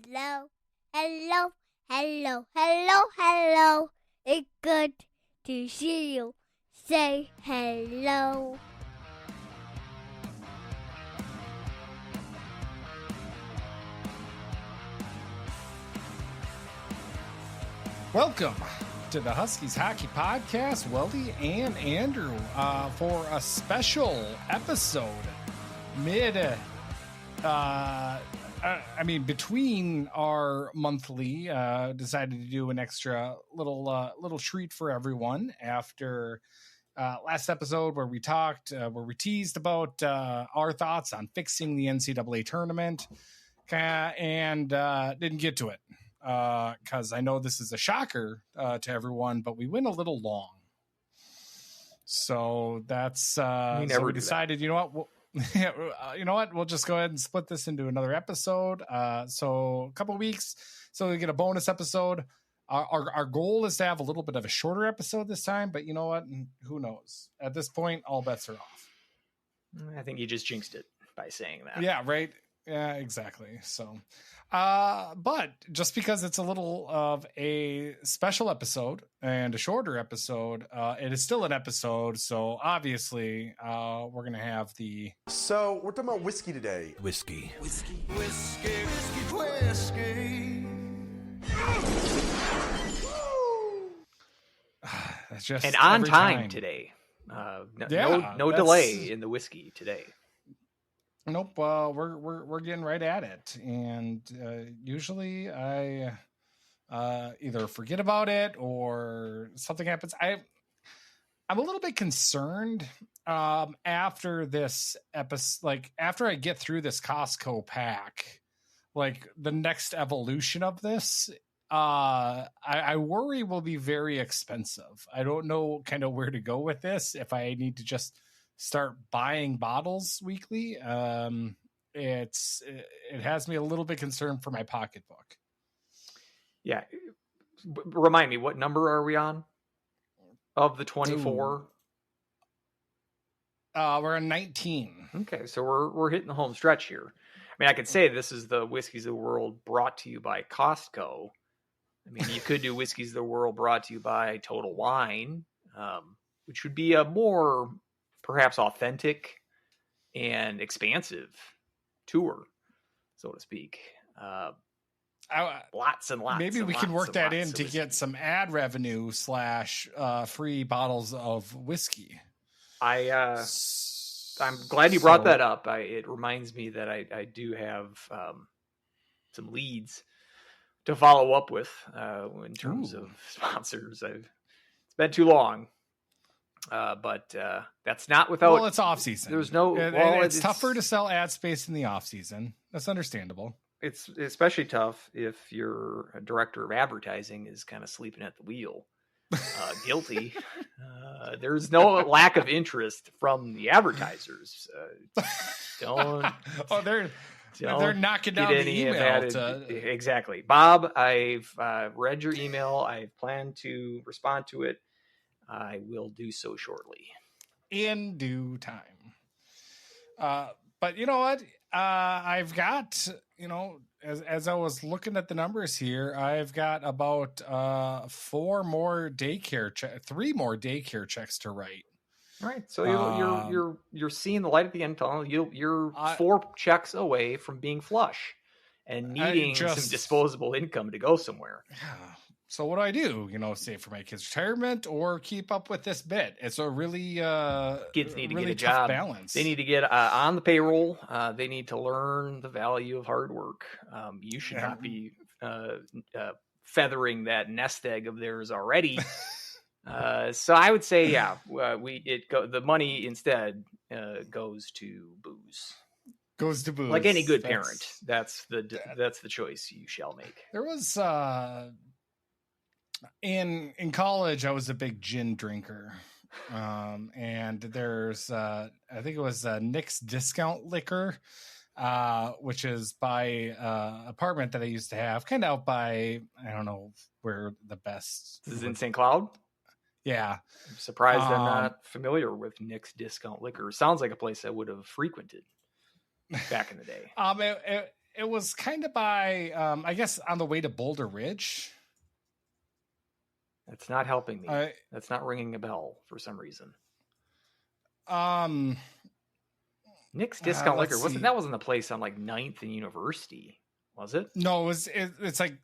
Hello, hello, hello, hello, hello. It's good to see you. Say hello. Welcome to the Huskies Hockey Podcast, Weldie and Andrew, for a special episode between our monthly, decided to do an extra little treat for everyone after last episode where we talked, where we teased about our thoughts on fixing the NCAA tournament, and didn't get to it. Because I know this is a shocker to everyone, but we went a little long. So that's we decided, you know what, we'll just go ahead and split this into another episode. So a couple of weeks, so we get a bonus episode. Our goal is to have a little bit of a shorter episode this time, but you know what? Who knows? At this point, all bets are off. I think you just jinxed it by saying that. Yeah, right. Yeah, exactly. So, but just because it's a little of a special episode and a shorter episode, it is still an episode. So obviously, we're going to have So we're talking about whiskey today. Whiskey. That's just and on time today. No delay in the whiskey today. Nope. We're getting right at it, and usually I either forget about it or something happens. I'm a little bit concerned after this episode, like after I get through this Costco pack, like the next evolution of this. I worry will be very expensive. I don't know kind of where to go with this. If I need to just start buying bottles weekly, it has me a little bit concerned for my pocketbook. Yeah. Remind me, what number are we on of the 24? We're on 19. Okay, so we're hitting the home stretch here. I mean, I could say this is the Whiskeys of the World brought to you by Costco. I mean, you could do Whiskeys of the World brought to you by Total Wine, which would be a more perhaps authentic and expansive tour, so to speak. Lots and lots. Maybe we can work that in to get some ad revenue / free bottles of whiskey. I'm glad you brought that up. It reminds me that I do have some leads to follow up with in terms of sponsors. It's been too long. But that's not without. Well, it's off season. There's no. It's tougher to sell ad space in the off season. That's understandable. It's especially tough if your director of advertising is kind of sleeping at the wheel, guilty. There's no lack of interest from the advertisers. They're knocking down the email. Exactly, Bob. I've read your email. I plan to respond to it. I will do so shortly. In due time. But you know what? I've got, as I was looking at the numbers here, I've got about 3 more daycare checks to write. All right. So you're seeing the light at the end of the tunnel. You're 4 checks away from being flush and needing some disposable income to go somewhere. Yeah. So what do? Save for my kids' retirement or keep up with this bit? It's a really kids need to really get a job. Balance. They need to get on the payroll. They need to learn the value of hard work. You should not be feathering that nest egg of theirs already. So I would say, the money instead goes to booze. Goes to booze. Like any good parent, that's the choice you shall make. There was in college, I was a big gin drinker, and there's I think it was Nick's Discount Liquor, which is by apartment that I used to have, kind of out by, I don't know where the best. This is in St. Cloud. Yeah, I'm surprised I'm not familiar with Nick's Discount Liquor. Sounds like a place I would have frequented back in the day. it was kind of by, I guess, on the way to Boulder Ridge. That's not helping me. That's not ringing a bell for some reason. Nick's Discount Liquor wasn't the place on like 9th and University, was it? No, it's like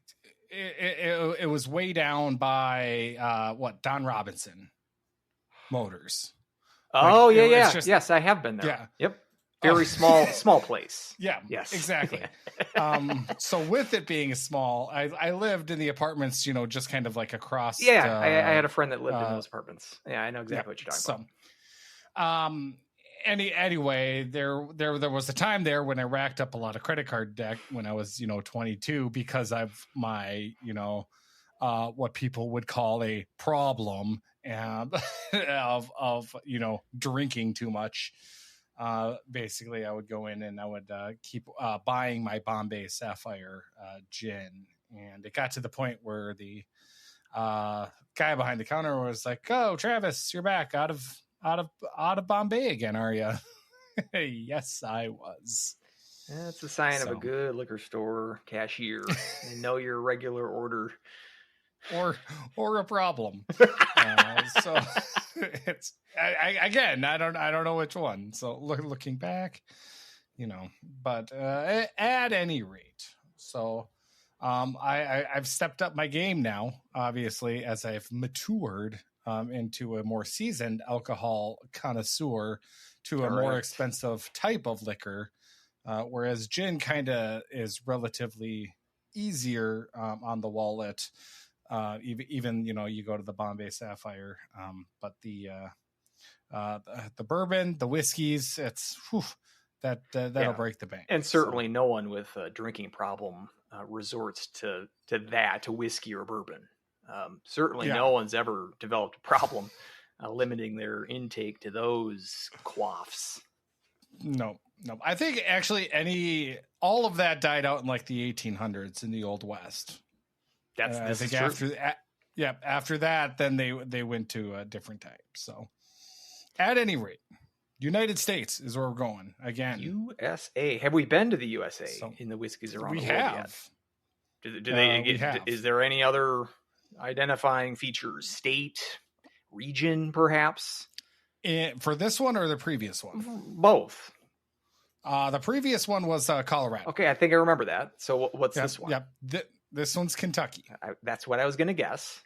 it was way down by Don Robinson Motors. Oh, yeah. Yes, I have been there. Yeah. Yep. Very small place. Yeah. Yes. Exactly. So with it being small, I lived in the apartments, just kind of like across. Yeah, I had a friend that lived in those apartments. Yeah, I know exactly what you're talking about. Anyway, there was a time there when I racked up a lot of credit card debt when I was 22 because of my what people would call a problem of drinking too much. Basically, I would go in and I would keep buying my Bombay Sapphire gin, and it got to the point where the guy behind the counter was like, "Oh, Travis, you're back out of Bombay again, are you?" Yes, I was. That's a sign of a good liquor store cashier. They know your regular order. Or a problem. So it's I don't know which one. So looking back, but at any rate, so I've stepped up my game now, obviously, as I've matured into a more seasoned alcohol connoisseur to a more expensive type of liquor, whereas gin kind of is relatively easier on the wallet. Even you go to the Bombay Sapphire, but the bourbon, the whiskeys, it's that'll break the bank. And certainly no one with a drinking problem resorts to whiskey or bourbon. Certainly no one's ever developed a problem limiting their intake to those quaffs. No. I think actually all of that died out in like the 1800s in the Old West. I think after that, then they went to a different type. So, at any rate, United States is where we're going again. USA. Have we been to the USA in the whiskeys around the world yet? Do they? Is there any other identifying features? State, region, perhaps? For this one or the previous one? Both. The previous one was Colorado. Okay, I think I remember that. So what's this one? Yep. This one's Kentucky. That's what I was going to guess.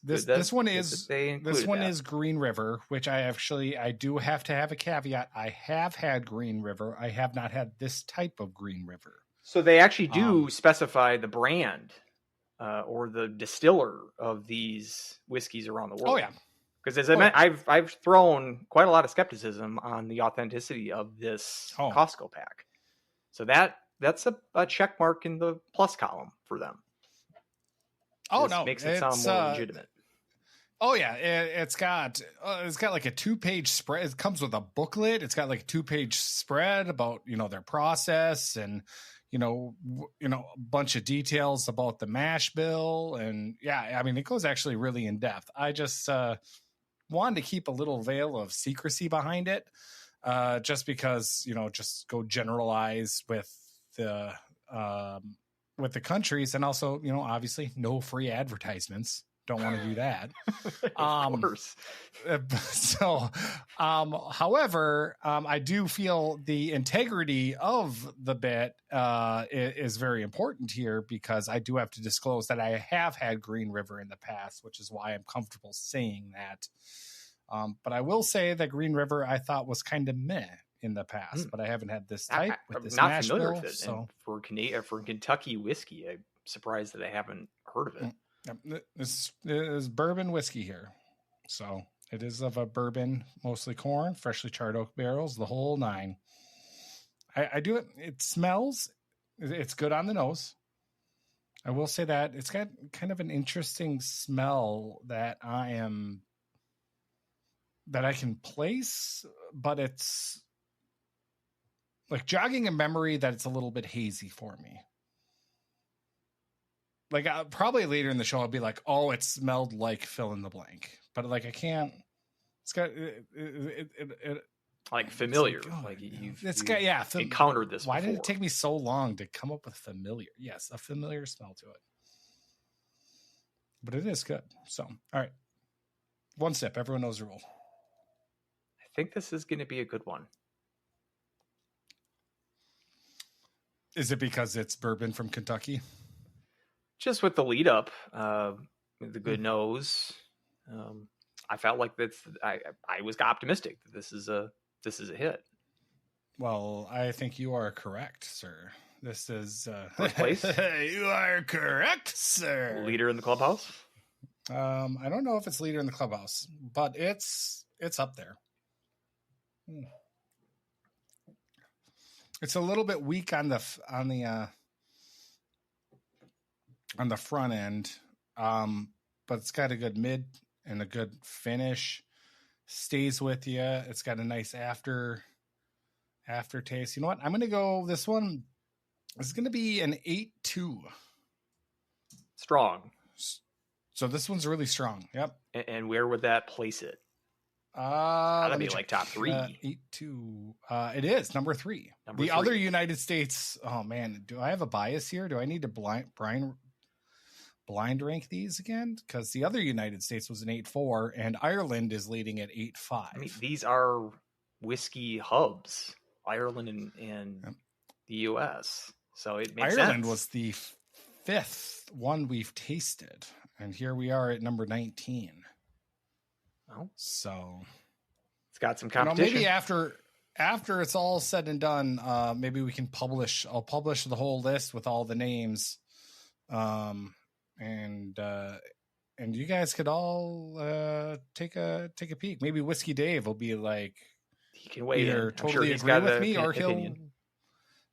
This one is Green River, which I do have to have a caveat. I have had Green River. I have not had this type of Green River. So they actually do specify the brand or the distiller of these whiskeys around the world. Oh yeah, because as I meant, I've thrown quite a lot of skepticism on the authenticity of this Costco pack. So that's a check mark in the plus column for them. This makes it sound more legitimate. Oh yeah, it's got like a 2-page spread. It comes with a booklet. It's got like a 2-page spread about their process and a bunch of details about the mash bill, and it goes actually really in depth. I just wanted to keep a little veil of secrecy behind it, just because just go generalize with the countries, and also obviously no free advertisements. Don't want to do that. Of course. So, however, I do feel the integrity of the bit is very important here, because I do have to disclose that I have had Green River in the past, which is why I'm comfortable saying that. But I will say that Green River I thought was kind of meh in the past, but I haven't had this type with this not mash familiar bill. with it. So And for Kentucky whiskey, I'm surprised that I haven't heard of it. This is bourbon whiskey here. So it is of a bourbon, mostly corn, freshly charred oak barrels, the whole nine. I do it. It smells. It's good on the nose. I will say that it's got kind of an interesting smell that I can place, but it's like jogging a memory that it's a little bit hazy for me. Like probably later in the show, I'll be like, "Oh, it smelled like fill in the blank," but like I can't. It's got Like familiar. It's like, oh, like you've, it's you've got, yeah. encountered this Why before. did it take me so long to come up with familiar? Yes, a familiar smell to it. But it is good. So, all right. One sip. Everyone knows the rule. I think this is going to be a good one. Is it because it's bourbon from Kentucky? Just with the lead up, with the good nose, I felt like I was optimistic that this is a hit. Well, I think you are correct, sir. This is First place. You are correct, sir. Leader in the clubhouse. I don't know if it's leader in the clubhouse, but it's up there. It's a little bit weak on the front end, but it's got a good mid and a good finish. Stays with you. It's got a nice aftertaste. You know what? I'm going to go this one. It's going to be an 8-2. Strong. So this one's really strong. Yep. And where would that place it? That'd be like top 3. 8-2. It is number 3. The other United States. Oh man, do I have a bias here? Do I need to blind rank these again? Because the other United States was an 8-4, and Ireland is leading at 8-5. I mean, these are whiskey hubs, Ireland and the U.S. So it makes Ireland sense. was the 5th one we've tasted, and here we are at number 19. Well, so it's got some competition. Maybe after it's all said and done, maybe we can publish. I'll publish the whole list with all the names, and you guys could all take a peek. Maybe Whiskey Dave will be like, he can weigh either in. totally agree with me,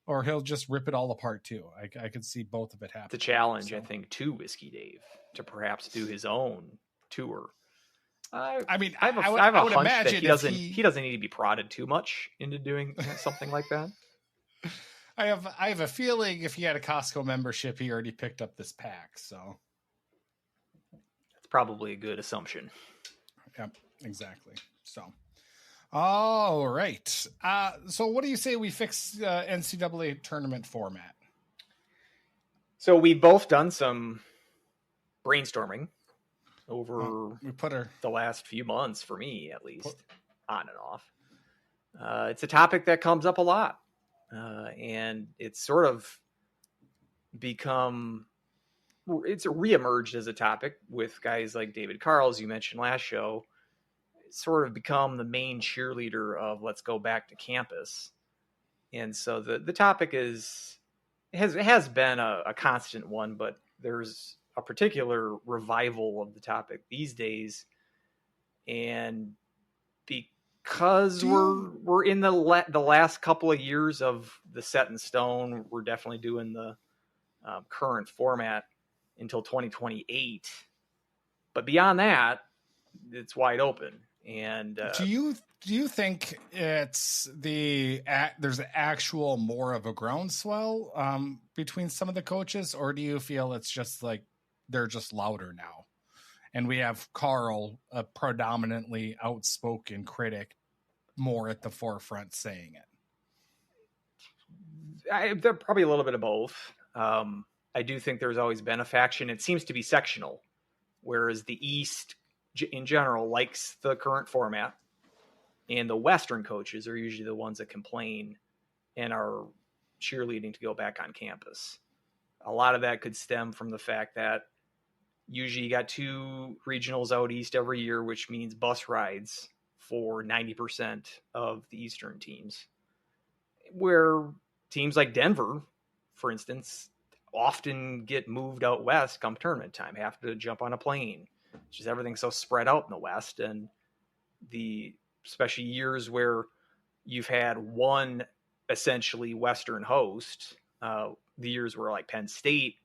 or he'll just rip it all apart too. I could see both of it happen. The challenge, I think, to Whiskey Dave to perhaps do his own tour. I have a hunch that he doesn't need to be prodded too much into doing something like that. I have a feeling if he had a Costco membership, he already picked up this pack. So that's probably a good assumption. Yep, exactly. So, all right. So what do you say we fix NCAA tournament format? So we've both done some brainstorming over the last few months, for me at least, on and off. It's a topic that comes up a lot, and it's sort of it's reemerged as a topic with guys like David Carls, you mentioned last show. It's sort of become the main cheerleader of let's go back to campus. And so the topic has been a constant one, but there's a particular revival of the topic these days. And because we're in the last couple of years of the set in stone, we're definitely doing the current format until 2028. But beyond that, it's wide open. And do you think it's there's actual more of a groundswell between some of the coaches, or do you feel it's just like they're just louder now, and we have Carl, a predominantly outspoken critic, more at the forefront saying it? They're probably a little bit of both. I do think there's always been a faction. It seems to be sectional, whereas the East in general likes the current format, and the Western coaches are usually the ones that complain and are cheerleading to go back on campus. A lot of that could stem from the fact that usually you got 2 regionals out East every year, which means bus rides for 90% of the Eastern teams, where teams like Denver, for instance, often get moved out West come tournament time, have to jump on a plane. Just everything's so spread out in the West, and especially years where you've had one essentially Western host, the years where like Penn State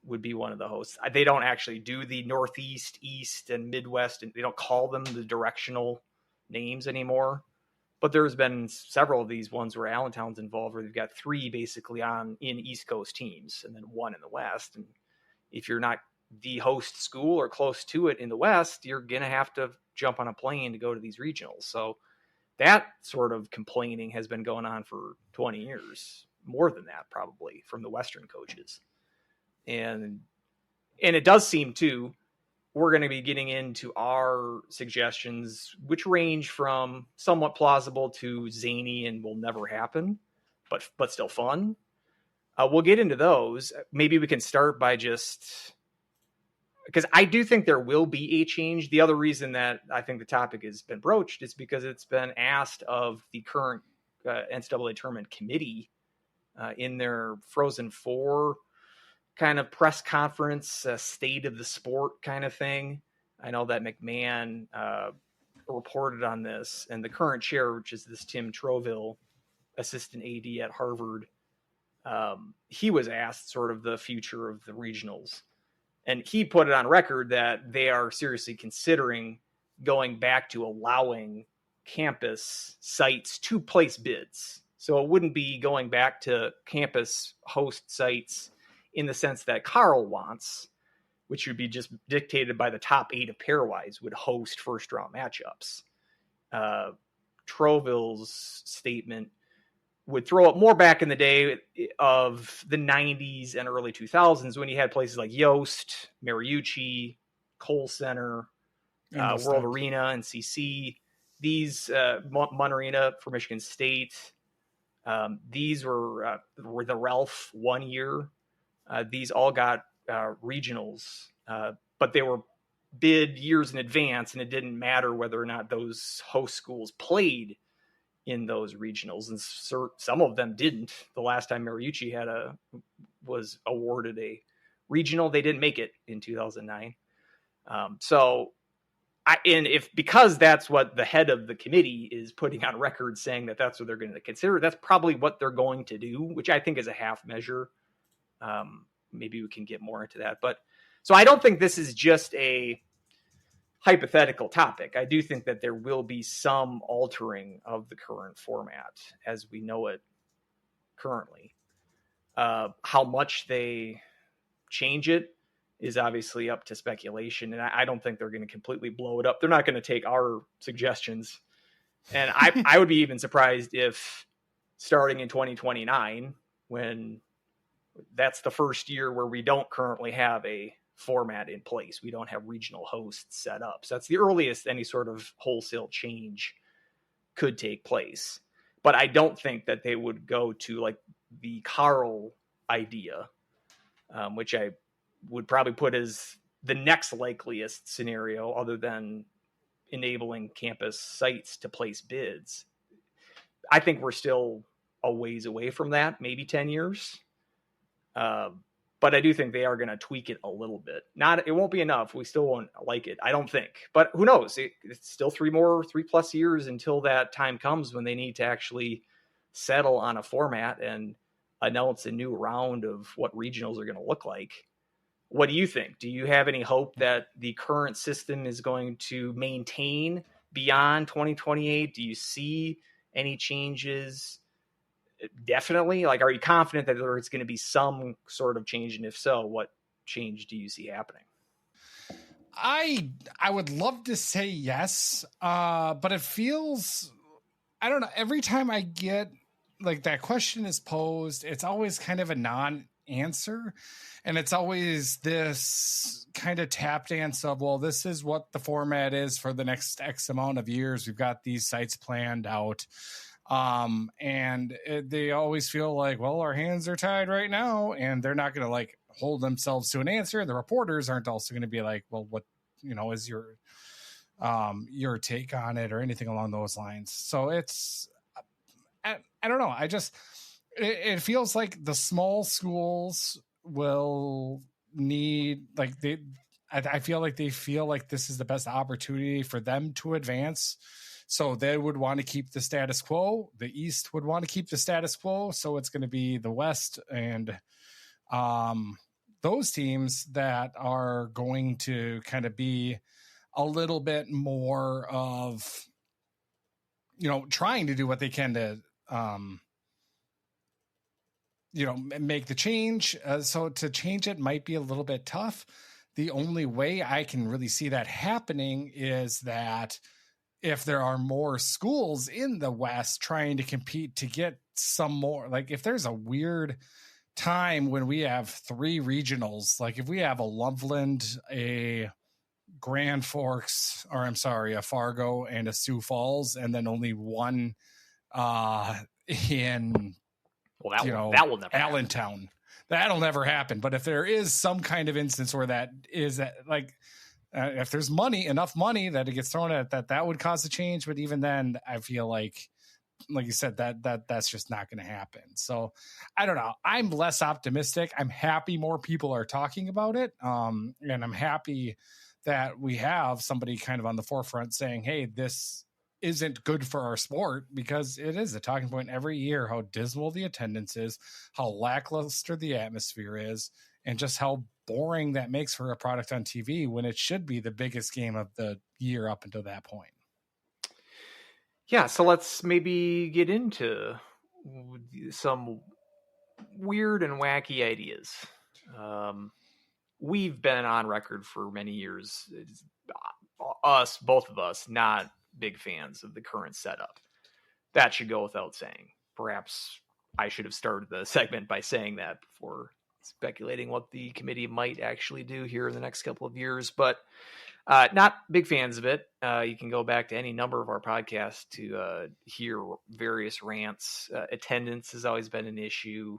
would be one of the hosts. They don't actually do the Northeast, East, and Midwest, and they don't call them the directional names anymore. But there's been several of these ones where Allentown's involved, where they've got 3 basically in East Coast teams and then 1 in the West. And if you're not the host school or close to it in the West, you're going to have to jump on a plane to go to these regionals. So that sort of complaining has been going on for 20 years, more than that probably, from the Western coaches. And it does seem too, we're going to be getting into our suggestions, which range from somewhat plausible to zany and will never happen, but still fun. We'll get into those. Maybe we can start by just, because I do think there will be a change. The other reason that I think the topic has been broached is because it's been asked of the current NCAA Tournament committee in their Frozen Four kind of press conference, state of the sport kind of thing. I know that McMahon reported on this, and the current chair, which is this Tim Troville, assistant AD at Harvard, he was asked sort of the future of the regionals. And he put it on record that they are seriously considering going back to allowing campus sites to place bids. So it wouldn't be going back to campus host sites in the sense that Carl wants, which would be just dictated by the top 8 of pairwise would host first round matchups. Troville's statement would throw it more back in the day of the 90s and early 2000s when you had places like Yost, Mariucci, Kohl Center, World Arena, and CC. These Munn Arena for Michigan State. These were the Ralph 1 year. These all got regionals, but they were bid years in advance, and it didn't matter whether or not those host schools played in those regionals, and some of them didn't. The last time Mariucci was awarded a regional, they didn't make it in 2009. Because that's what the head of the committee is putting on record, saying that that's what they're going to consider, that's probably what they're going to do, which I think is a half measure. Maybe we can get more into that, but so I don't think this is just a hypothetical topic. I do think that there will be some altering of the current format as we know it currently. How much they change it is obviously up to speculation, and I don't think they're going to completely blow it up. They're not going to take our suggestions, and I would be even surprised if starting in 2029, when that's the first year where we don't currently have a format in place, we don't have regional hosts set up. So that's the earliest any sort of wholesale change could take place. But I don't think that they would go to like the Carl idea, which I would probably put as the next likeliest scenario other than enabling campus sites to place bids. I think we're still a ways away from that, maybe 10 years. But I do think they are going to tweak it a little bit. It won't be enough. We still won't like it, I don't think. But who knows? It's still 3+ years until that time comes when they need to actually settle on a format and announce a new round of what regionals are going to look like. What do you think? Do you have any hope that the current system is going to maintain beyond 2028? Do you see any changes? Definitely. Like, are you confident that there's going to be some sort of change? And if so, what change do you see happening? I would love to say yes, but it feels, I don't know, every time I get like that question is posed, it's always kind of a non-answer, and it's always this kind of tap dance of, well, this is what the format is for the next X amount of years. We've got these sites planned out. They always feel like, well, our hands are tied right now, and they're not going to like hold themselves to an answer. The reporters aren't also going to be like, well, what, is your take on it or anything along those lines. So it's, I don't know. It feels like the small schools will need, like I feel like they feel like this is the best opportunity for them to advance. So they would want to keep the status quo. The East would want to keep the status quo. So it's going to be the West and those teams that are going to kind of be a little bit more of, trying to do what they can to, make the change. So to change it might be a little bit tough. The only way I can really see that happening is that if there are more schools in the West trying to compete to get some more, like if there's a weird time when we have 3 regionals, like if we have a Loveland, a Grand Forks, or I'm sorry, a Fargo and a Sioux Falls, and then only one in that will never Allentown. Happen. That'll never happen. But if there is some kind of instance where that is like, if there's enough money that it gets thrown at that would cause a change. But even then, I feel like you said, that's just not going to happen. So I don't know. I'm less optimistic. I'm happy more people are talking about it. And I'm happy that we have somebody kind of on the forefront saying, hey, this isn't good for our sport, because it is a talking point every year, how dismal the attendance is, how lackluster the atmosphere is, and just how boring that makes for a product on TV when it should be the biggest game of the year up until that point. Yeah, so let's maybe get into some weird and wacky ideas. We've been on record for many years, both of us, not big fans of the current setup. That should go without saying. Perhaps I should have started the segment by saying that before speculating what the committee might actually do here in the next couple of years, but not big fans of it. You can go back to any number of our podcasts to hear various rants. Attendance has always been an issue.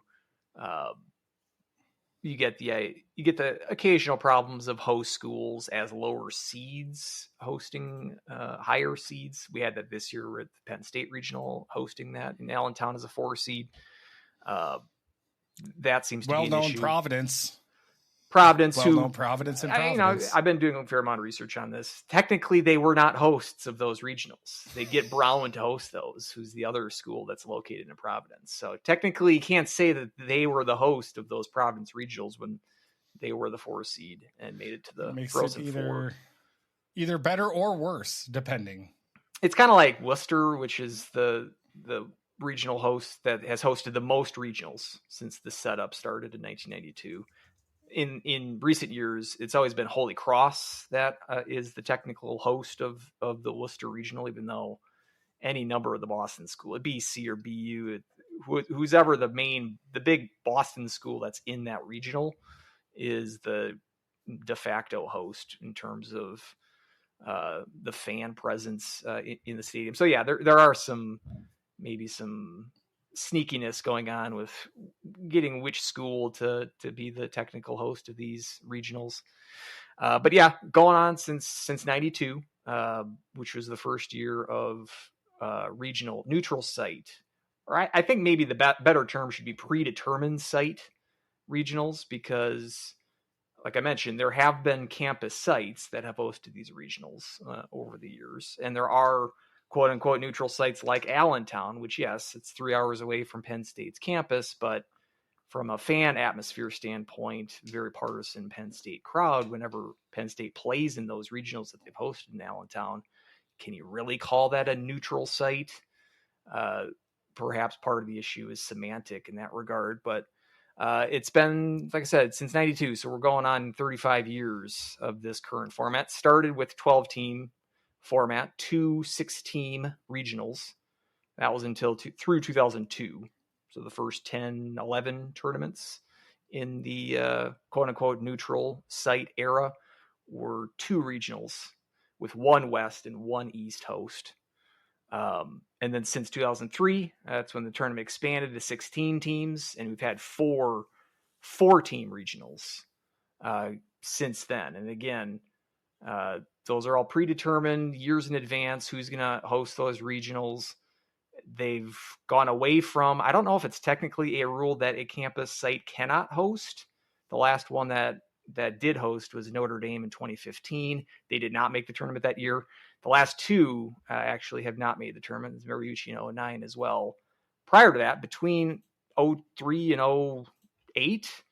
You get the occasional problems of host schools as lower seeds hosting higher seeds. We had that this year with Penn State Regional hosting that in Allentown as a 4 seed. That seems to be an issue. Providence, Providence, I've been doing a fair amount of research on this. Technically, they were not hosts of those regionals. They get Brown to host those, who's the other school that's located in Providence. So technically, you can't say that they were the host of those Providence regionals when they were the 4 seed and made it to the Frozen Four. Either better or worse, depending. It's kind of like Worcester, which is the regional host that has hosted the most regionals since the setup started in 1992. In recent years, it's always been Holy Cross that is the technical host of the Worcester Regional, even though any number of the Boston school, BC or BU, who's ever the big Boston school that's in that regional is the de facto host in terms of the fan presence in the stadium. So yeah, there are some sneakiness going on with getting which school to be the technical host of these regionals. But yeah, going on since 92, which was the first year of regional neutral site, or I think maybe the better term should be predetermined site regionals, because like I mentioned, there have been campus sites that have hosted these regionals over the years. And there are quote unquote neutral sites like Allentown, which yes, it's 3 hours away from Penn State's campus, but from a fan atmosphere standpoint, very partisan Penn State crowd. Whenever Penn State plays in those regionals that they've hosted in Allentown, can you really call that a neutral site? Perhaps part of the issue is semantic in that regard, but it's been, like I said, since 92. So we're going on 35 years of this current format. Started with 12-team format, 2 6-team regionals. That was through 2002. So the first 10, 11 tournaments in the quote unquote neutral site era were 2 regionals with 1 West and 1 East host. And then since 2003, that's when the tournament expanded to 16 teams, and we've had 4 4-team regionals since then. And again, those are all predetermined years in advance who's going to host those regionals. They've gone away from, I don't know if it's technically a rule that a campus site cannot host. The last one that did host was Notre Dame in 2015. They did not make the tournament that year. The last 2 actually have not made the tournament. It's Mariucci in 2009 as well. Prior to that, between 2003 and 2008,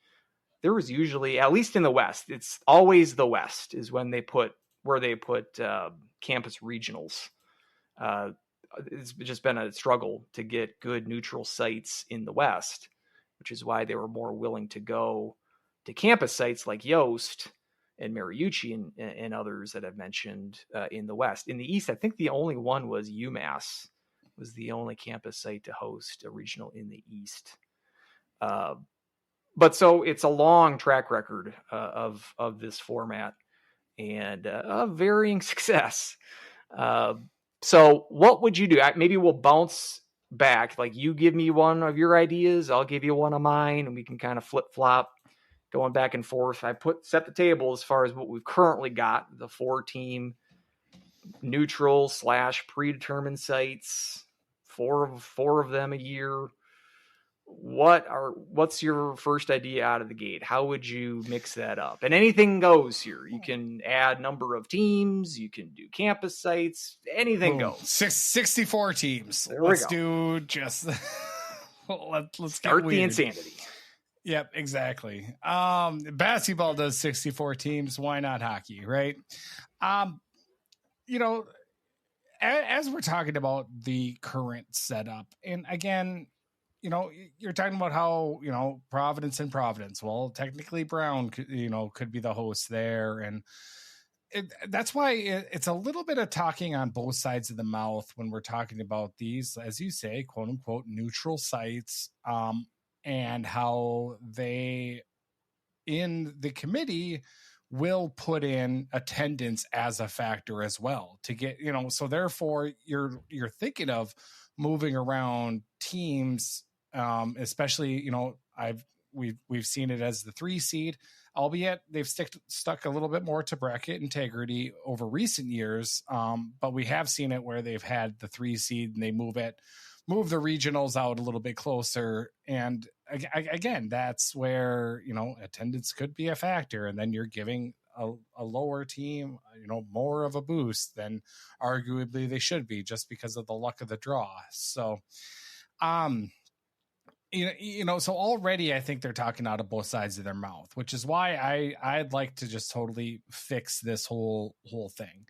there was usually, at least in the West, it's always the West is when they put campus regionals. It's just been a struggle to get good neutral sites in the West, which is why they were more willing to go to campus sites like Yost and Mariucci and others that I've mentioned in the West. In the East, I think the only one was UMass was the only campus site to host a regional in the East. But so it's a long track record of this format and of varying success. So what would you do? Maybe we'll bounce back. Like you give me one of your ideas, I'll give you one of mine, and we can kind of flip flop going back and forth. I set the table as far as what we've currently got, the 4-team neutral / predetermined sites, four of them a year. What's your first idea out of the gate? How would you mix that up? And anything goes here. You can add number of teams, you can do campus sites, anything goes. 64 teams. There we let's go. do just let's start get the weird. insanity. Yep, exactly. Basketball does 64 teams. Why not hockey, right? You know, as we're talking about the current setup, and again, you know, you're talking about how, you know, Providence. Well, technically Brown, could be the host there. And that's why it's a little bit of talking on both sides of the mouth when we're talking about these, as you say, quote unquote, neutral sites, and how they in the committee will put in attendance as a factor as well to get, so therefore you're thinking of moving around teams, especially, we've seen it as the 3 seed, albeit they've stuck a little bit more to bracket integrity over recent years. But we have seen it where they've had the 3 seed and they move the regionals out a little bit closer. And again, that's where, attendance could be a factor. And then you're giving a lower team, more of a boost than arguably they should be, just because of the luck of the draw. So, so already I think they're talking out of both sides of their mouth, which is why I'd like to just totally fix this whole thing.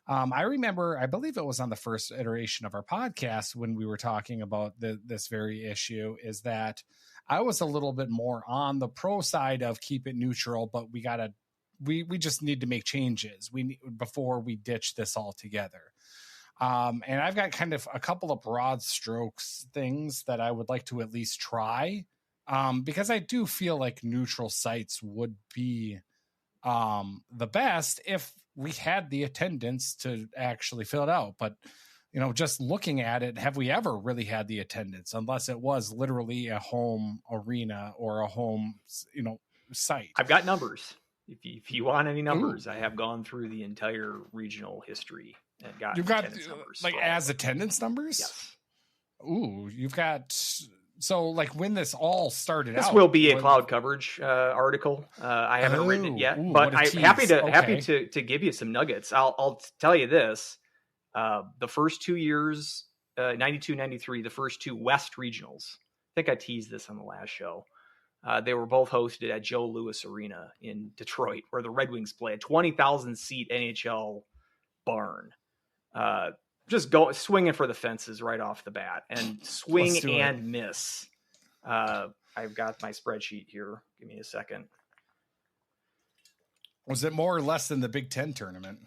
I remember, I believe it was on the first iteration of our podcast when we were talking about this very issue, is that I was a little bit more on the pro side of keep it neutral, but we just need to make changes before we ditch this altogether. And I've got kind of a couple of broad strokes things that I would like to at least try, because I do feel like neutral sites would be the best if we had the attendance to actually fill it out. But, just looking at it, have we ever really had the attendance unless it was literally a home arena or a home, site? I've got numbers. If you want any numbers, Ooh. I have gone through the entire regional history and got You've got attendance numbers. like as attendance numbers? Yes. Ooh, you've got, so like when this all started this out. This will be a cloud coverage article. I haven't written it yet, but I'm happy to give you some nuggets. I'll tell you this. The first 2 years, 92, 93, the first 2 West regionals, I think I teased this on the last show. They were both hosted at Joe Louis Arena in Detroit, where the Red Wings play, a 20,000 seat NHL barn. Just go swinging for the fences right off the bat and swing and miss. I've got my spreadsheet here. Give me a second. Was it more or less than the Big Ten tournament?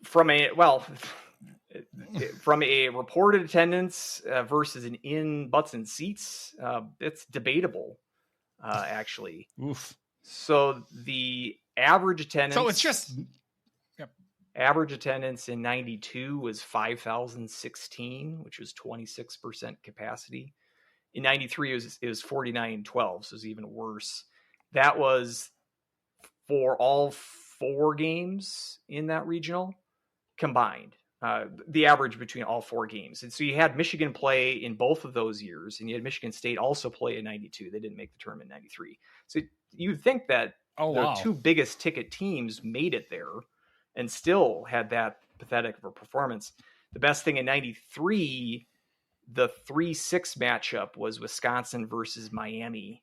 From a reported attendance versus an in butts and seats, it's debatable, actually. Oof. So the average attendance. So it's just. Average attendance in 92 was 5,016, which was 26% capacity. In 93, it was 4912, so it was even worse. That was for all 4 games in that regional combined, the average between all 4 games. And so you had Michigan play in both of those years, and you had Michigan State also play in 92. They didn't make the tournament in 93. So you'd think that the 2 biggest ticket teams made it there and still had that pathetic of a performance. The best thing in 93, the 3-6 matchup was Wisconsin versus Miami.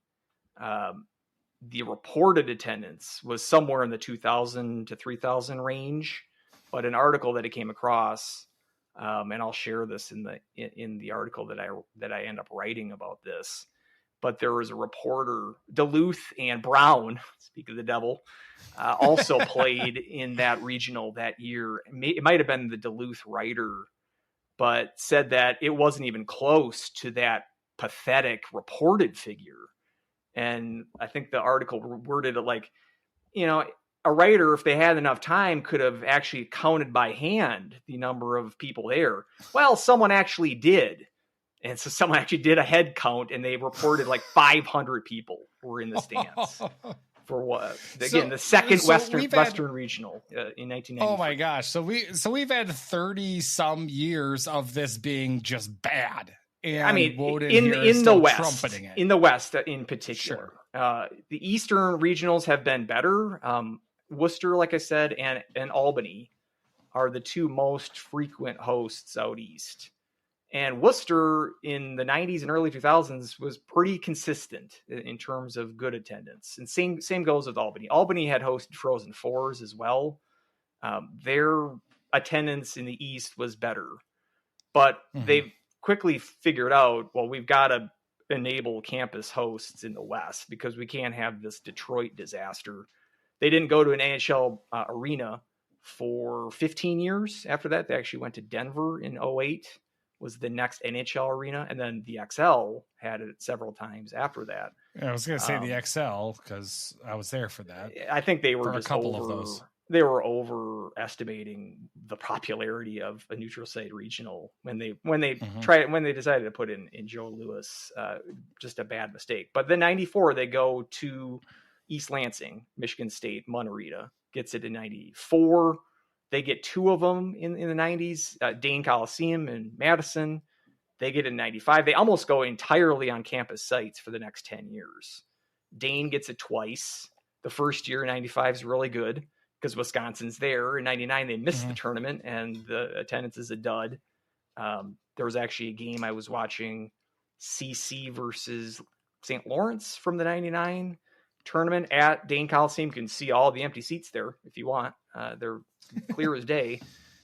The reported attendance was somewhere in the 2,000 to 3,000 range, but an article that I came across, and I'll share this in the article that I end up writing about this, but there was a reporter, Duluth and Brown, speak of the devil, also played in that regional that year. It might have been the Duluth writer, but said that it wasn't even close to that pathetic reported figure. And I think the article worded it like, a writer, if they had enough time, could have actually counted by hand the number of people there. Well, someone actually did. And so someone actually did a head count, and they reported like 500 people were in the stands for what? Again, the second Western Regional in 1993. Oh my gosh! So we've had 30 some years of this being just bad. And I mean, Woden in the West, trumpeting it. in the West in particular, Sure. The Eastern regionals have been better. Worcester, like I said, and Albany are the two most frequent hosts out East. And Worcester in the 90s and early 2000s was pretty consistent in terms of good attendance. And same goes with Albany. Albany had hosted Frozen Fours as well. Their attendance in the East was better. But they've quickly figured out, well, we've got to enable campus hosts in the West because we can't have this Detroit disaster. They didn't go to an NHL arena for 15 years. After that, they actually went to Denver in 2008. Was the next NHL arena, and then the XL had it several times after that. I was going to say the XL because I was there for that. I think they were just a couple of those. They were overestimating the popularity of a neutral site regional when they decided to put in Joe Louis. Just a bad mistake. But then 94, they go to East Lansing, Michigan State, Monterita gets it in 94. They get two of them in the 90s, Dane Coliseum and Madison. They get it in 95. They almost go entirely on campus sites for the next 10 years. Dane gets it twice. The first year, 95, is really good because Wisconsin's there. In 99, they missed the tournament, and the attendance is a dud. There was actually a game I was watching, CC versus St. Lawrence from the 99 tournament at Dane Coliseum. You can see all the empty seats there if you want. They're clear as day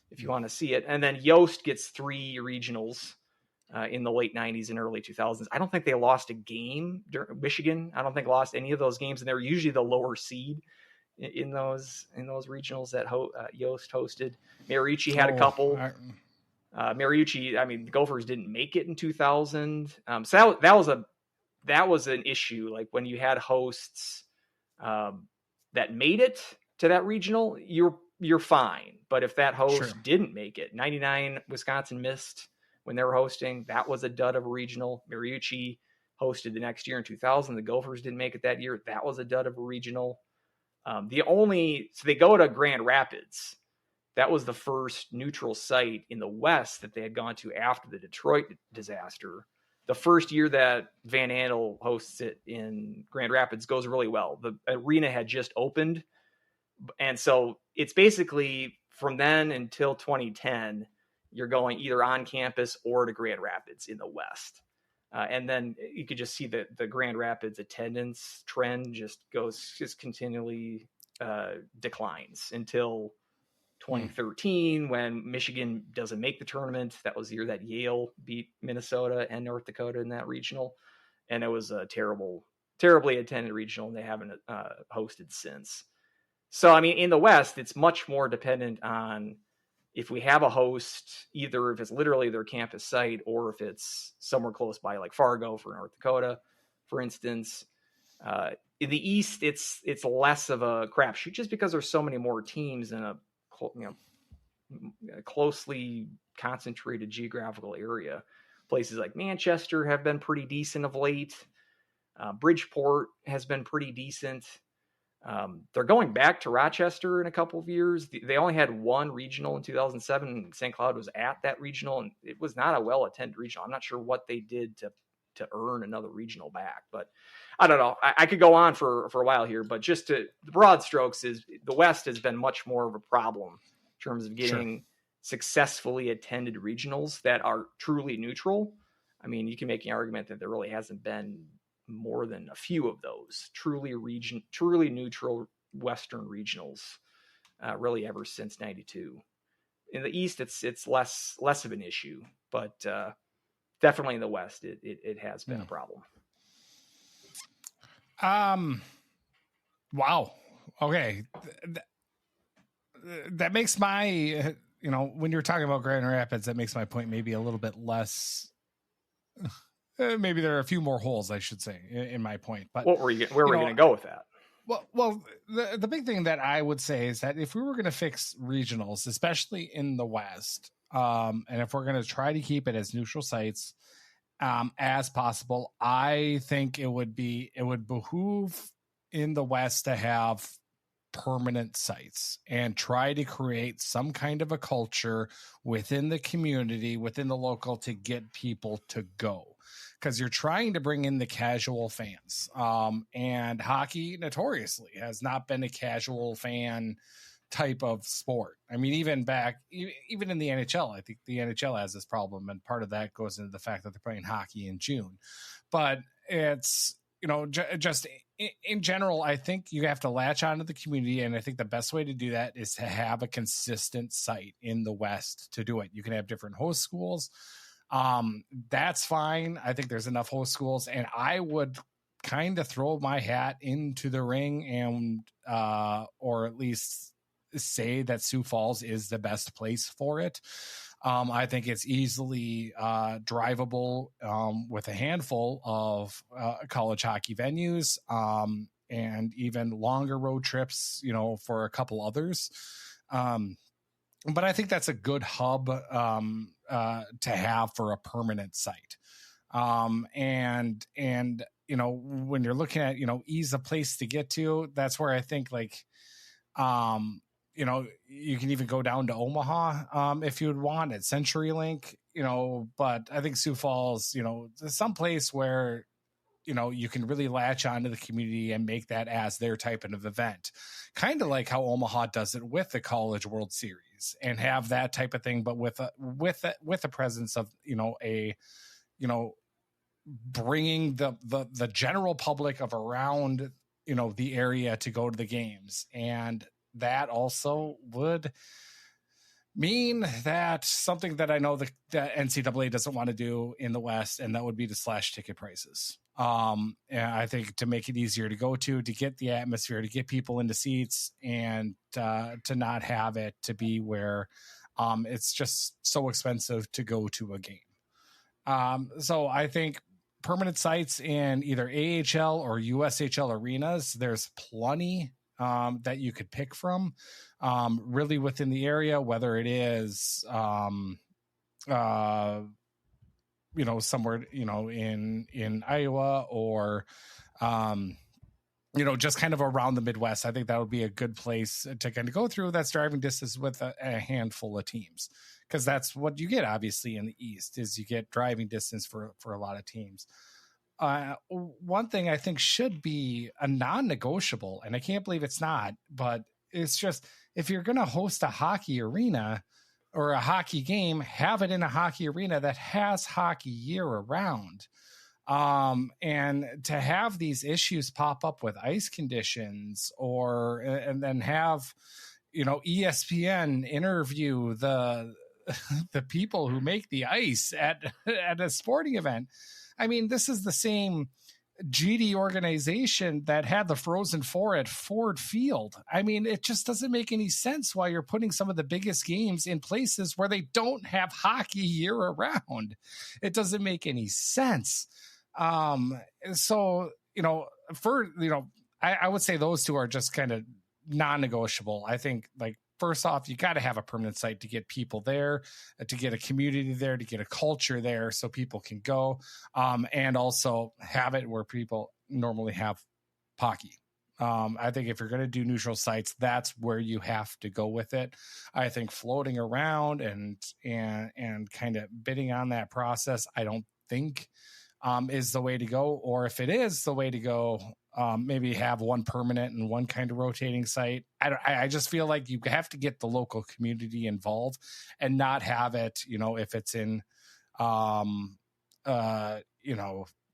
if you want to see it. And then Yost gets 3 regionals in the late 90s and early 2000s. I don't think they lost a game. Michigan, I don't think lost any of those games, and they're usually the lower seed in those regionals that Yost hosted. Mariucci had a couple. Mariucci, I mean, the Gophers didn't make it in 2000. So that was an issue. Like when you had hosts that made it to that regional, you're fine. But if that host didn't make it, 99 Wisconsin missed when they were hosting. That was a dud of a regional. Mariucci hosted the next year in 2000. The Gophers didn't make it that year. That was a dud of a regional. So they go to Grand Rapids. That was the first neutral site in the West that they had gone to after the Detroit disaster. The first year that Van Andel hosts it in Grand Rapids goes really well. The arena had just opened. And so it's basically from then until 2010, you're going either on campus or to Grand Rapids in the West. And then you could just see that the Grand Rapids attendance trend just continually declines until 2013 when Michigan doesn't make the tournament. That was the year that Yale beat Minnesota and North Dakota in that regional. And it was a terribly attended regional, and they haven't hosted since. So, I mean, in the West, it's much more dependent on if we have a host, either if it's literally their campus site or if it's somewhere close by, like Fargo for North Dakota, for instance. In the East, it's less of a crapshoot just because there's so many more teams in a closely concentrated geographical area. Places like Manchester have been pretty decent of late. Bridgeport has been pretty decent. They're going back to Rochester in a couple of years. They only had one regional in 2007. St. Cloud was at that regional, and it was not a well-attended regional. I'm not sure what they did to earn another regional back, but I don't know. I could go on for a while here, but just the broad strokes is the West has been much more of a problem in terms of getting successfully attended regionals that are truly neutral. I mean, you can make an argument that there really hasn't been more than a few of those truly neutral Western regionals, really ever since 92. In the East, it's less of an issue, but definitely in the West, it has been a problem. Wow. Okay. That makes my, when you're talking about Grand Rapids, that makes my point maybe a little bit less. Maybe there are a few more holes, I should say, in my point. But where were we going to go with that? Well, the big thing that I would say is that if we were going to fix regionals, especially in the West, and if we're going to try to keep it as neutral sites as possible, I think it would behoove in the West to have permanent sites and try to create some kind of a culture within the community, within the local, to get people to go, because you're trying to bring in the casual fans. And hockey notoriously has not been a casual fan type of sport. I mean, even in the NHL, I think the NHL has this problem, and part of that goes into the fact that they're playing hockey in June. But it's, just in general, I think you have to latch onto the community, and I think the best way to do that is to have a consistent site in the West to do it. You can have different host schools. That's fine. I think there's enough host schools, and I would kind of throw my hat into the ring and or at least say that Sioux Falls is the best place for it. I think it's easily drivable with a handful of college hockey venues, and even longer road trips, for a couple others. But I think that's a good hub to have for a permanent site. And when you're looking at, ease of place to get to, that's where I think you can even go down to Omaha if you would want at CenturyLink, but I think Sioux Falls, some place where, you can really latch onto the community and make that as their type of event, kind of like how Omaha does it with the College World Series, and have that type of thing, but with the presence of, bringing the general public of around, the area to go to the games. And that also would mean that something that I know the NCAA doesn't want to do in the West, and that would be to slash ticket prices. And I think to make it easier to go to get the atmosphere, to get people into seats, and to not have it to be where it's just so expensive to go to a game. So I think permanent sites in either AHL or USHL arenas, there's plenty that you could pick from, really within the area, whether it is, somewhere, in Iowa, or, just kind of around the Midwest. I think that would be a good place to kind of go through. That's driving distance with a handful of teams, because that's what you get, obviously, in the East, is you get driving distance for a lot of teams. One thing I think should be a non-negotiable, and I can't believe it's not, but it's just, if you're going to host a hockey arena or a hockey game, have it in a hockey arena that has hockey year round. And to have these issues pop up with ice conditions, and then have, ESPN interview the people who make the ice at a sporting event. I mean, this is the same GD organization that had the Frozen Four at Ford Field. I mean, it just doesn't make any sense why you're putting some of the biggest games in places where they don't have hockey year round. It doesn't make any sense. So, I would say those two are just kind of non-negotiable. I think, first off, you got to have a permanent site to get people there, to get a community there, to get a culture there so people can go, and also have it where people normally have hockey. I think if you're going to do neutral sites, that's where you have to go with it. I think floating around and kind of bidding on that process, I don't think is the way to go. Or if it is the way to go, maybe have one permanent and one kind of rotating site. I just feel like you have to get the local community involved, and not have it, if it's in,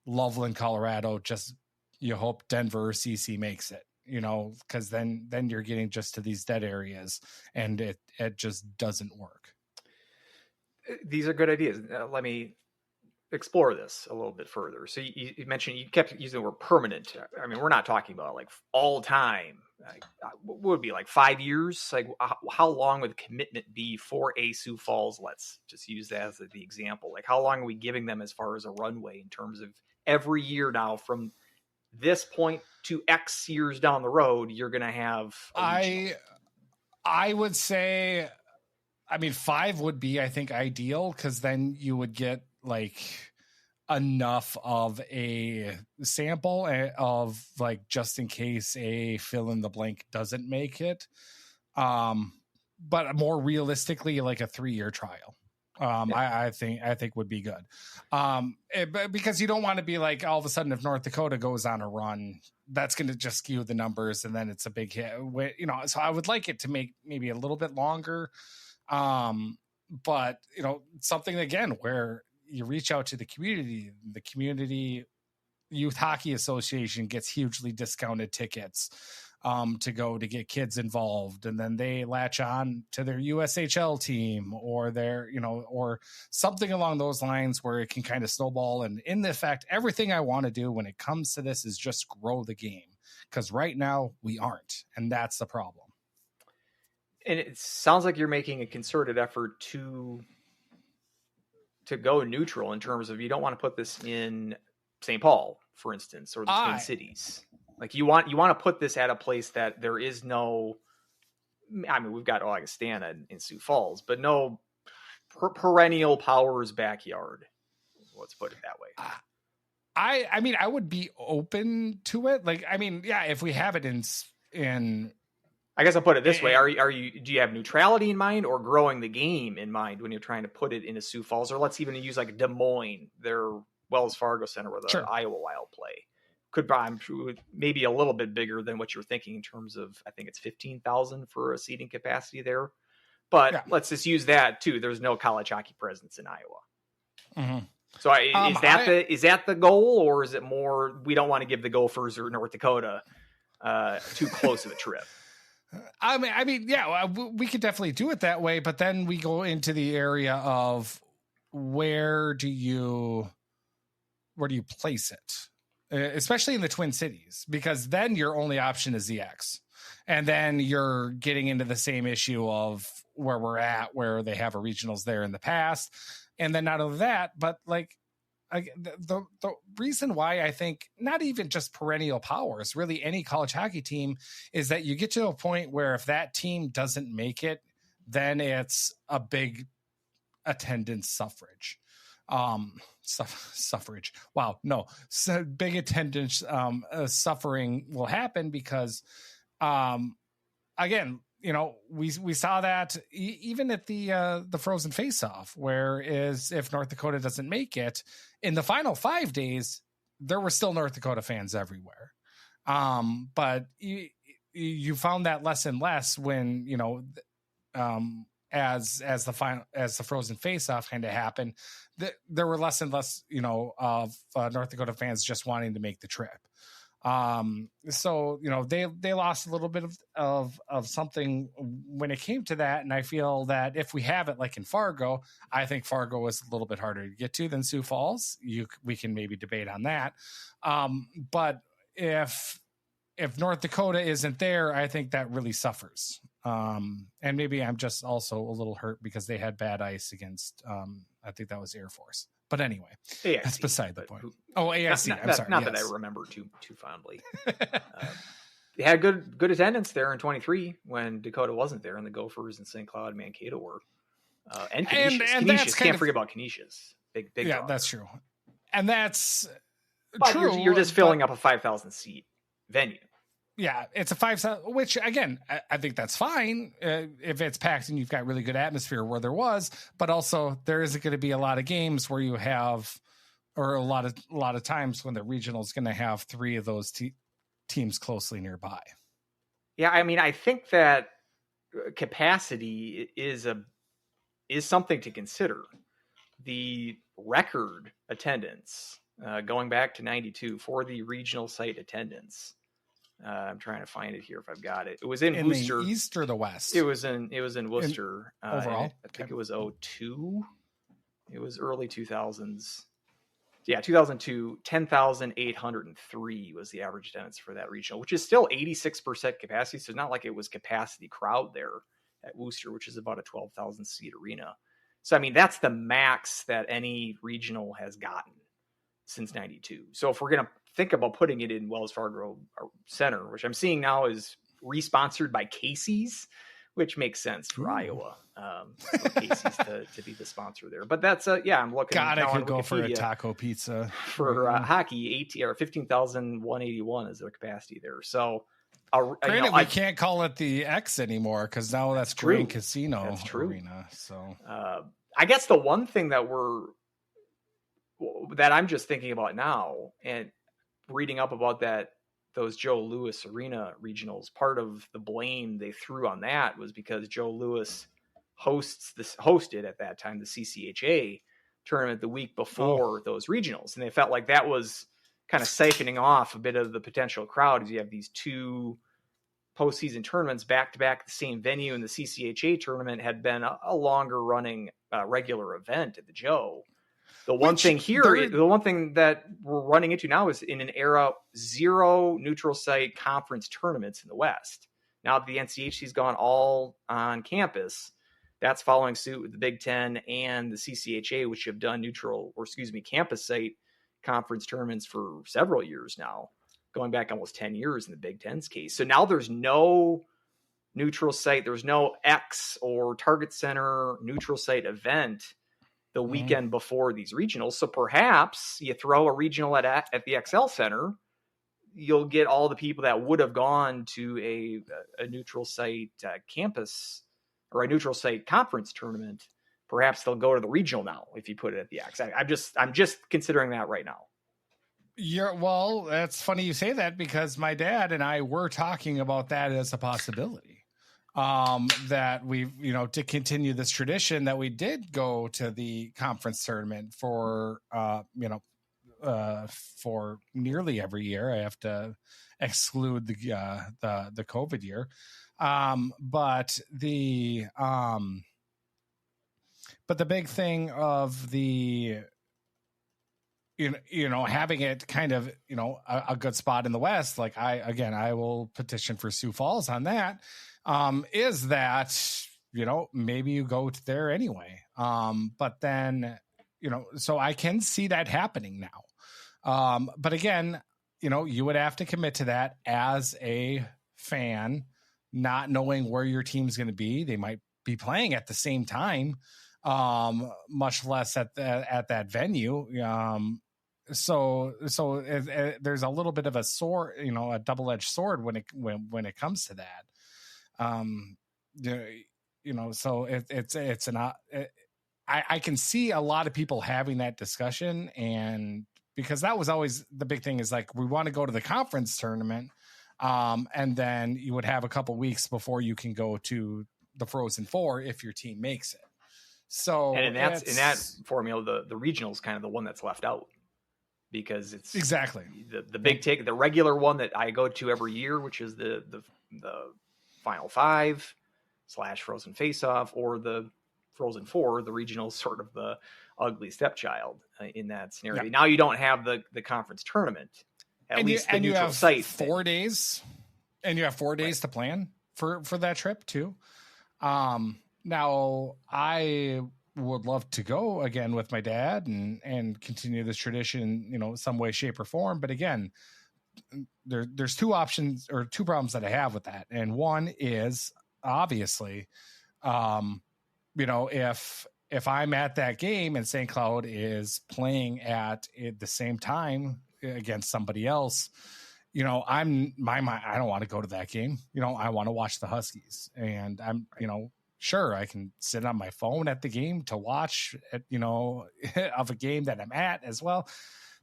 Loveland, Colorado, just you hope Denver or CC makes it, because then you're getting just to these dead areas, and it just doesn't work. These are good ideas. Let me explore this a little bit further. So you mentioned, you kept using the word permanent. I mean, we're not talking about like all time. Like, what would it be, like 5 years? Like, how long would the commitment be for a Sioux Falls? Let's just use that as the example. Like, how long are we giving them as far as a runway in terms of every year now from this point to X years down the road, you're going to have a regional? I would say, I mean, 5 would be, I think, ideal, because then you would get like enough of a sample of like, just in case a fill in the blank doesn't make it. But more realistically, like a 3-year trial. I think would be good. Because you don't want to be like, all of a sudden, if North Dakota goes on a run, that's going to just skew the numbers, and then it's a big hit. You know, so I would like it to make maybe a little bit longer. But you know, something again where you reach out to the community youth hockey association gets hugely discounted tickets to go to get kids involved, and then they latch on to their USHL team or their, you know, or something along those lines where it can kind of snowball. And in effect, everything I want to do when it comes to this is just grow the game, because right now we aren't, and that's the problem. And it sounds like you're making a concerted effort to go neutral in terms of, you don't want to put this in St. Paul, for instance, or the Twin Cities. Like, you want to put this at a place that there is no, I mean, we've got Augustana in Sioux Falls, but no perennial power's backyard. Let's put it that way. I mean, I would be open to it. Like, I mean, yeah, if we have it in I guess I'll put it this way. Do you have neutrality in mind or growing the game in mind when you're trying to put it into Sioux Falls? Or let's even use like Des Moines, their Wells Fargo Center where the Iowa Wild play. I'm sure maybe a little bit bigger than what you're thinking in terms of, I think it's 15,000 for a seating capacity there. But let's just use that too. There's no college hockey presence in Iowa. Mm-hmm. So is that the goal, or is it more, we don't want to give the Gophers or North Dakota too close of a trip? I mean, yeah, we could definitely do it that way, but then we go into the area of where do you place it, especially in the Twin Cities, because then your only option is ZX, and then you're getting into the same issue of where we're at, where they have a regionals there in the past, and then not only that, but like, the reason why I think not even just perennial powers, really any college hockey team, is that you get to a point where if that team doesn't make it, then it's a big attendance suffrage. Suffrage. Wow. No, so big attendance suffering will happen because, again, you know, we saw that even at the Frozen Face-Off, whereas if North Dakota doesn't make it in the final 5 days, there were still North Dakota fans everywhere. But you found that less and less when, you know, as the Frozen Face-Off kind of happened, there were less and less, you know, of North Dakota fans just wanting to make the trip. So, you know, they lost a little bit of something when it came to that. And I feel that if we have it like in Fargo, I think Fargo is a little bit harder to get to than Sioux Falls. We can maybe debate on that. But if North Dakota isn't there, I think that really suffers. And maybe I'm just also a little hurt because they had bad ice against, I think that was Air Force. But anyway, AIC, that's beside the point. AIC. I'm sorry. Not that I remember too fondly. They had good attendance there in 23 when Dakota wasn't there, and the Gophers and St. Cloud and Mankato were. And Canisius. And Canisius. Can't forget about Canisius. Big. Yeah, draw. That's true. And that's but true. You're just filling up a 5,000 seat venue. Yeah, it's a 5,000, which again, I think that's fine if it's packed and you've got really good atmosphere where there was, but also there isn't going to be a lot of games where you have, or a lot of times when the regional is going to have 3 of those teams closely nearby. Yeah, I mean, I think that capacity is something to consider. The record attendance going back to 92 for the regional site attendance. I'm trying to find it here if I've got it. It was in Worcester. The East or the West? It was in Worcester. Overall? I think it was 02. It was early 2000s. Yeah, 2002, 10,803 was the average attendance for that regional, which is still 86% capacity. So it's not like it was capacity crowd there at Worcester, which is about a 12,000 seat arena. So, I mean, that's the max that any regional has gotten since 92. So if we're going to think about putting it in Wells Fargo Center, which I'm seeing now is re-sponsored by Casey's, which makes sense for Iowa, for Casey's to be the sponsor there. But that's I'm looking. God, I could go Wikipedia for a taco pizza for hockey. 18 or 15,181 is their capacity there. So, granted, we can't call it the X anymore because now that's Grand Casino that's true. Arena. So, I guess the one thing that I'm just thinking about now and reading up about those Joe Louis Arena regionals, part of the blame they threw on that was because Joe Louis hosted at that time the CCHA tournament the week before those regionals, and they felt like that was kind of siphoning off a bit of the potential crowd, as you have these two postseason tournaments back to back, the same venue, and the CCHA tournament had been a longer running regular event at the Joe. The one thing that we're running into now is in an era, 0 neutral site conference tournaments in the West. Now that the NCHC's gone all on campus, that's following suit with the Big Ten and the CCHA, which have done campus site conference tournaments for several years now, going back almost 10 years in the Big Ten's case. So now there's no neutral site. There's no X or Target Center neutral site event the weekend before these regionals. So perhaps you throw a regional at the XL Center, you'll get all the people that would have gone to a neutral site campus or a neutral site conference tournament. Perhaps they'll go to the regional now if you put it at the X. I'm just considering that right now. Well, that's funny you say that because my dad and I were talking about that as a possibility. That we've, to continue this tradition that we did go to the conference tournament for nearly every year. I have to exclude the COVID year. But the big thing of the, having it kind of, a good spot in the West, like I will petition for Sioux Falls on that. Is that, maybe you go there anyway. But then, so I can see that happening now. But again, you would have to commit to that as a fan, not knowing where your team's going to be. They might be playing at the same time, much less at that venue. So there's a little bit of a sword, a double-edged sword when it comes to that. So I can see a lot of people having that discussion, and because that was always the big thing is like, we want to go to the conference tournament. And then you would have a couple weeks before you can go to the Frozen Four if your team makes it. So, and in that formula, the regional is kind of the one that's left out because it's exactly the big take, the regular one that I go to every year, which is the Final Five / Frozen Face Off, or the Frozen Four. The regional is sort of the ugly stepchild in that scenario. Yeah. Now you don't have the conference tournament. At least the neutral site. 4 days, and you have 4 days to plan for that trip too. Now I would love to go again with my dad and continue this tradition, some way, shape, or form. But again, there's two options or two problems that I have with that. And one is obviously, if I'm at that game and St. Cloud is playing at the same time against somebody else, I don't want to go to that game. I want to watch the Huskies, and I'm, sure, I can sit on my phone at the game to watch of a game that I'm at as well.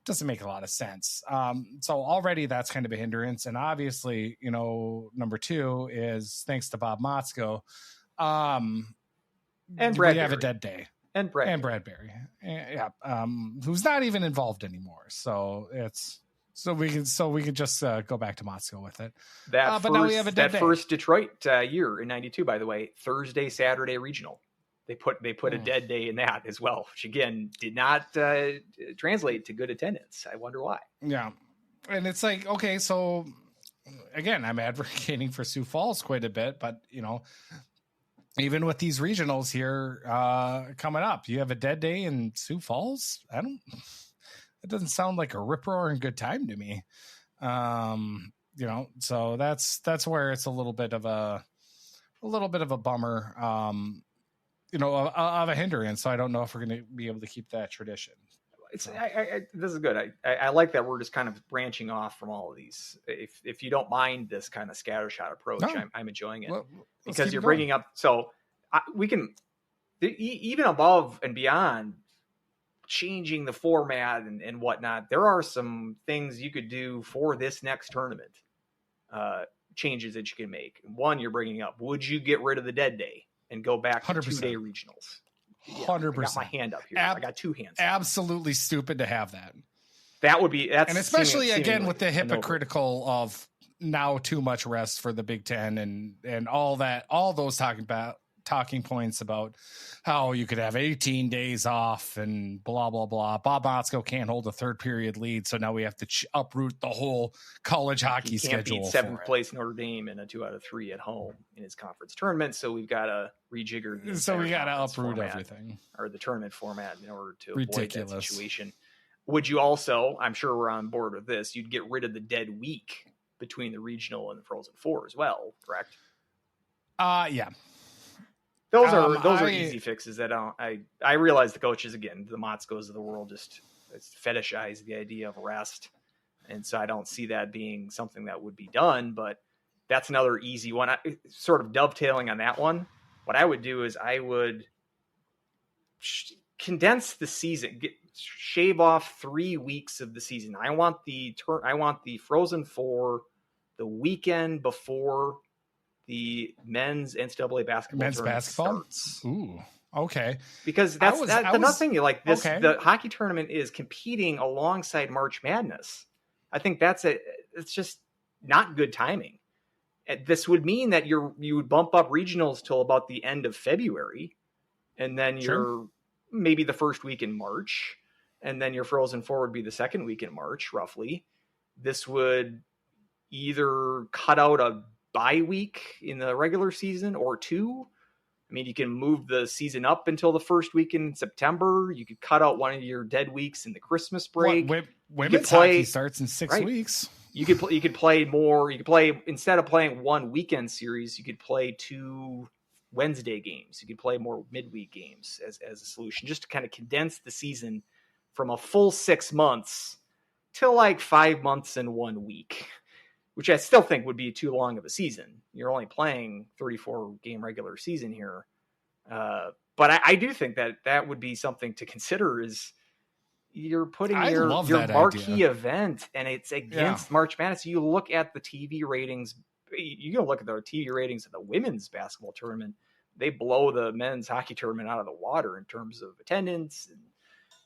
Doesn't make a lot of sense. So already that's kind of a hindrance. And obviously, number two is thanks to Bob Motzko. And Bradbury. We have a dead day. And Bradbury. Yeah. Who's not even involved anymore. So we can just go back to Motzko with it. But now we have a dead day. First Detroit year in 92, by the way, Thursday, Saturday regional. They put a dead day in that as well, which again did not translate to good attendance. I wonder why. Yeah. And it's like, okay, so again, I'm advocating for Sioux Falls quite a bit, but even with these regionals here coming up, you have a dead day in Sioux Falls. It doesn't sound like a rip roaring good time to me. So that's where it's a little bit of a bummer, of a hindrance. So I don't know if we're going to be able to keep that tradition. This is good. I like that we're just kind of branching off from all of these. If you don't mind this kind of scattershot approach, No. I'm enjoying it, Well, because you're bringing up. So we can even above and beyond changing the format and whatnot. There are some things you could do for this next tournament. Changes that you can make. One, you're bringing up: would you get rid of the dead day and go back to 2-day regionals? 100%. I got my hand up here. I got two hands. Absolutely stupid to have that. That would be, and especially again with the hypocritical of now too much rest for the Big Ten and all those talking points about how you could have 18 days off and blah blah blah. Bob Motzko can't hold a third period lead, so now we have to uproot the whole college hockey schedule. He can't beat seventh place Notre Dame in a 2 out of 3 at home in his conference tournament, so we've got to rejigger. So we got to uproot everything, or the tournament format, in order to Ridiculous. avoid that situation. Would you also? I'm sure we're on board with this. You'd get rid of the dead week between the regional and the Frozen Four as well, correct? Yeah. Those are easy fixes that I realize the coaches, again, the Motzkos of the world, just fetishize the idea of rest. And so I don't see that being something that would be done, but that's another easy one. Sort of dovetailing on that one, what I would do is I would condense the season, shave off 3 weeks of the season. I want the Frozen Four the weekend before the men's NCAA basketball tournament starts. Ooh, okay. Because that's another thing. Like this, okay. The hockey tournament is competing alongside March Madness. I think it's just not good timing. This would mean that you would bump up regionals till about the end of February, and then you're maybe the first week in March, and then your Frozen Four would be the second week in March, roughly. This would either cut out a bye week in the regular season or 2. I mean, you can move the season up until the first week in September. You could cut out one of your dead weeks in the Christmas break. Women's hockey starts in 6 weeks. You could play more. You could play, instead of playing one weekend series, you could play 2 Wednesday games. You could play more midweek games as a solution, just to kind of condense the season from a full 6 months to like 5 months and 1 week. Which I still think would be too long of a season. You're only playing 34-game regular season here. But I do think that would be something to consider, is you're putting your marquee event, and it's against March Madness. You look at the TV ratings. You can look at the TV ratings of the women's basketball tournament. They blow the men's hockey tournament out of the water in terms of attendance and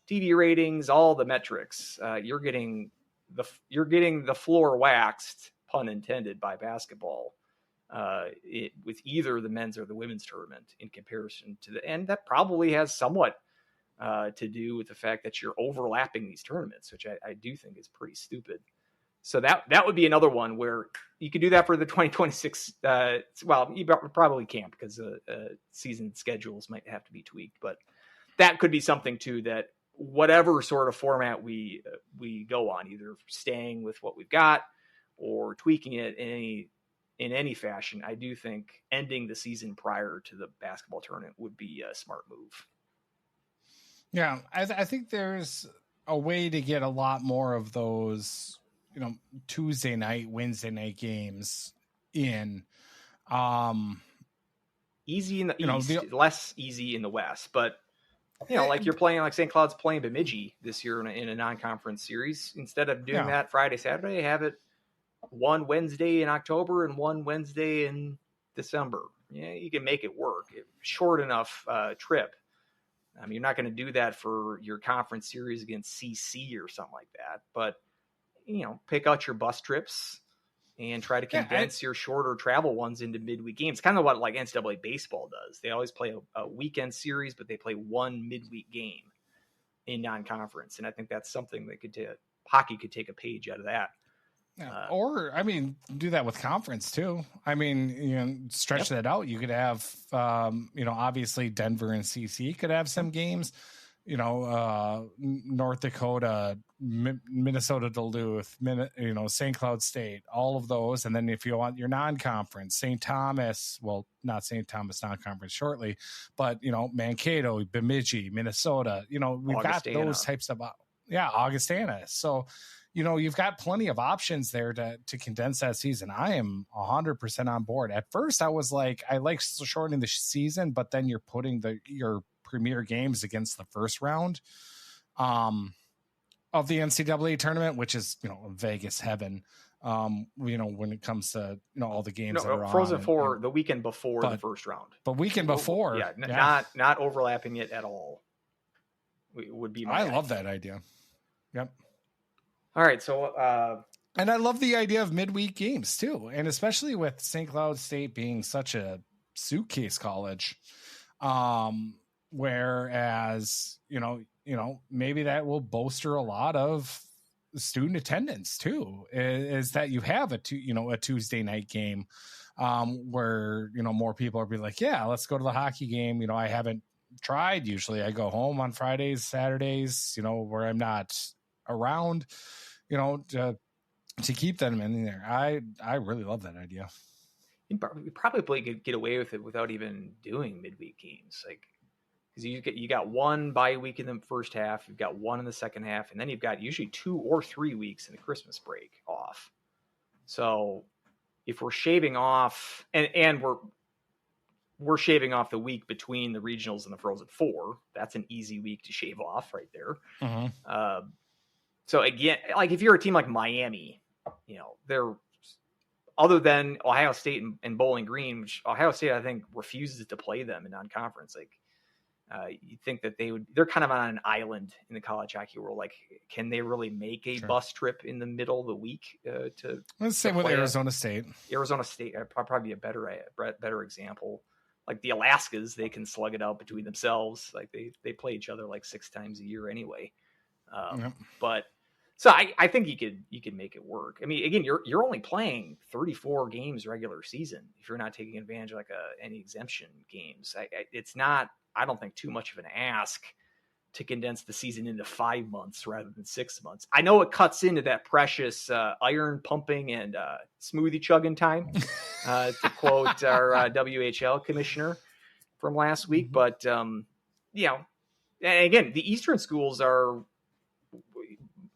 TV ratings, all the metrics. You're getting the floor waxed, pun intended, by basketball with either the men's or the women's tournament in comparison to and that probably has somewhat to do with the fact that you're overlapping these tournaments, which I do think is pretty stupid. So that would be another one where you could do that for the 2026. Well, you probably can't, because season schedules might have to be tweaked, but that could be something too, that whatever sort of format we go on, either staying with what we've got or tweaking it in any fashion, I do think ending the season prior to the basketball tournament would be a smart move. Yeah, I think there's a way to get a lot more of those, Tuesday night, Wednesday night games in. Easy in the East, less easy in the West, but like you're playing, like St. Cloud's playing Bemidji this year in a non-conference series. Instead of doing that Friday, Saturday, have it one Wednesday in October and one Wednesday in December. Yeah, you can make it work. Short enough trip. I mean, you're not going to do that for your conference series against CC or something like that, but pick out your bus trips and try to Yeah, condense your shorter travel ones into midweek games. Kind of what like NCAA baseball does. They always play a weekend series, but they play one midweek game in non-conference. And I think that's something that hockey could take a page out of that. Yeah. Or, I mean, do that with conference too. I mean, stretch that out. You could have, obviously Denver and CC could have some games, North Dakota, Minnesota, Duluth, St. Cloud State, all of those. And then if you want your non-conference, St. Thomas, well, not St. Thomas non-conference shortly, but, Mankato, Bemidji, Minnesota, we've Augustana. got those types of, Augustana. So, you've got plenty of options there to condense that season. I am 100% on board. At first, I was like, I like shortening the season, but then you're putting your premier games against the first round of the NCAA tournament, which is, Vegas heaven. When it comes to, all the games that are Frozen on. Four the weekend before the first round. But weekend before. Not overlapping it at all. Would be I love that idea. Yep. All right, so and I love the idea of midweek games too, and especially with St. Cloud State being such a suitcase college, whereas maybe that will bolster a lot of student attendance too. Is that you have a Tuesday night game, where more people are be like, yeah, let's go to the hockey game. I haven't tried. Usually, I go home on Fridays, Saturdays, where I'm not around, to keep them in there. I really love that idea. You probably could get away with it without even doing midweek games, like because you got one bye week in the first half, you've got one in the second half, and then you've got usually 2 or 3 weeks in the Christmas break off. So if we're shaving off, and we're shaving off the week between the regionals and the Frozen Four, that's an easy week to shave off right there. Mm-hmm. So again, like if you're a team like Miami, they're other than Ohio State and Bowling Green, which Ohio State I think refuses to play them in non-conference. Like you think that they're kind of on an island in the college hockey world. Like, can they really make a bus trip in the middle of the week to? Let's say with Arizona State. Arizona State probably be a better example. Like the Alaskas, they can slug it out between themselves. Like they play each other like 6 times a year anyway. But so I think you could make it work. I mean, again, you're only playing 34 games regular season if you're not taking advantage of like any exemption games. It's not, I don't think, too much of an ask to condense the season into 5 months rather than 6 months. I know it cuts into that precious iron pumping and smoothie chugging time, to quote our WHL commissioner from last week. But and again, the Eastern schools are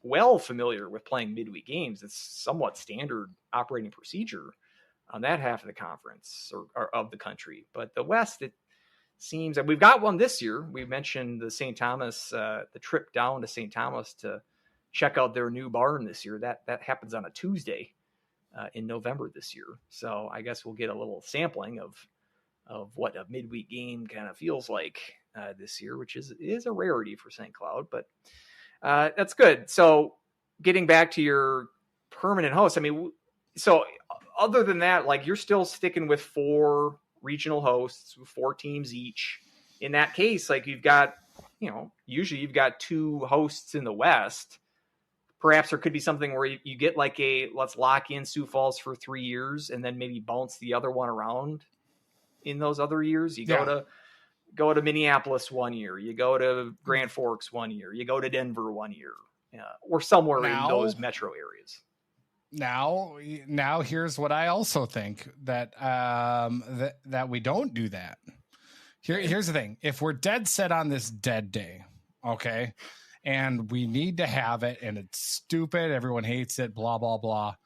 well familiar with playing midweek games. It's somewhat standard operating procedure on that half of the conference or of the country. But the West, it seems that we've got one this year. We mentioned the St. Thomas, the trip down to St. Thomas to check out their new barn this year. That happens on a Tuesday in November this year. So I guess we'll get a little sampling of what a midweek game kind of feels like this year, which is a rarity for St. Cloud, but that's good. So getting back to your permanent host, I mean, so other than that, like you're still sticking with 4 regional hosts, 4 teams each. In that case, like you've got, usually you've got 2 hosts in the West. Perhaps there could be something where you get like let's lock in Sioux Falls for 3 years and then maybe bounce the other one around in those other years. You go to Minneapolis 1 year, you go to Grand Forks 1 year, you go to Denver 1 year, or somewhere in those metro areas. Now here's what I also think that we don't do that. Here's the thing. If we're dead set on this dead day, okay, and we need to have it and it's stupid, everyone hates it, blah, blah, blah.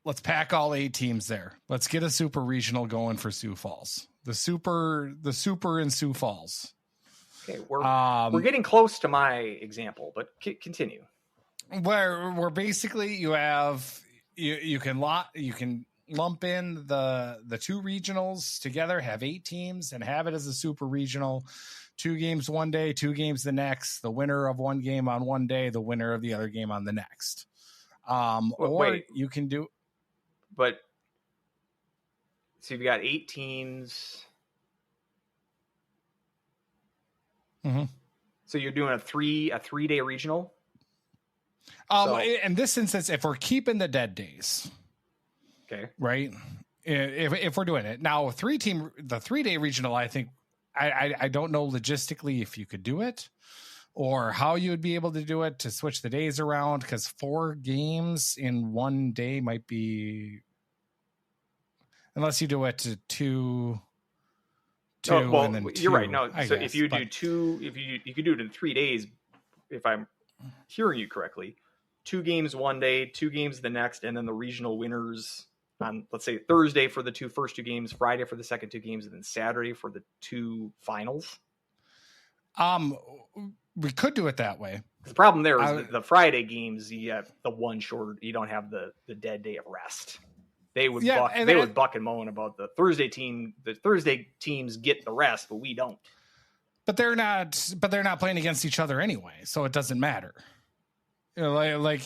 Let's pack all 8 teams there. Let's get a super regional going for Sioux Falls. The super in Sioux Falls. Okay, we're getting close to my example, but continue. Where basically you have you can lump in the 2 regionals together, have 8 teams, and have it as a super regional. 2 games one day, 2 games the next. The winner of one game on one day, the winner of the other game on the next. Or you can do. But so you've got 8 teams. Mm-hmm. So you're doing a 3-day regional. In this instance, if we're keeping the dead days, okay, right? If we're doing it now, the 3-day regional, I think I don't know logistically if you could do it or how you would be able to do it to switch the days around, because 4 games in one day might be, unless you do it to two. And then you're right. No, I so guess, if you do 2, you could do it in 3 days, if I'm hearing you correctly, 2 games one day, 2 games the next, and then the regional winners on, let's say, Thursday for the first 2 games, Friday for the second 2 games, and then Saturday for the 2 finals. We could do it that way. The problem there is the Friday games, you have the one shorter. You don't have the dead day of rest. They would buck and moan about the Thursday team. The Thursday teams get the rest, but we don't. But they're not playing against each other anyway, so it doesn't matter. You know,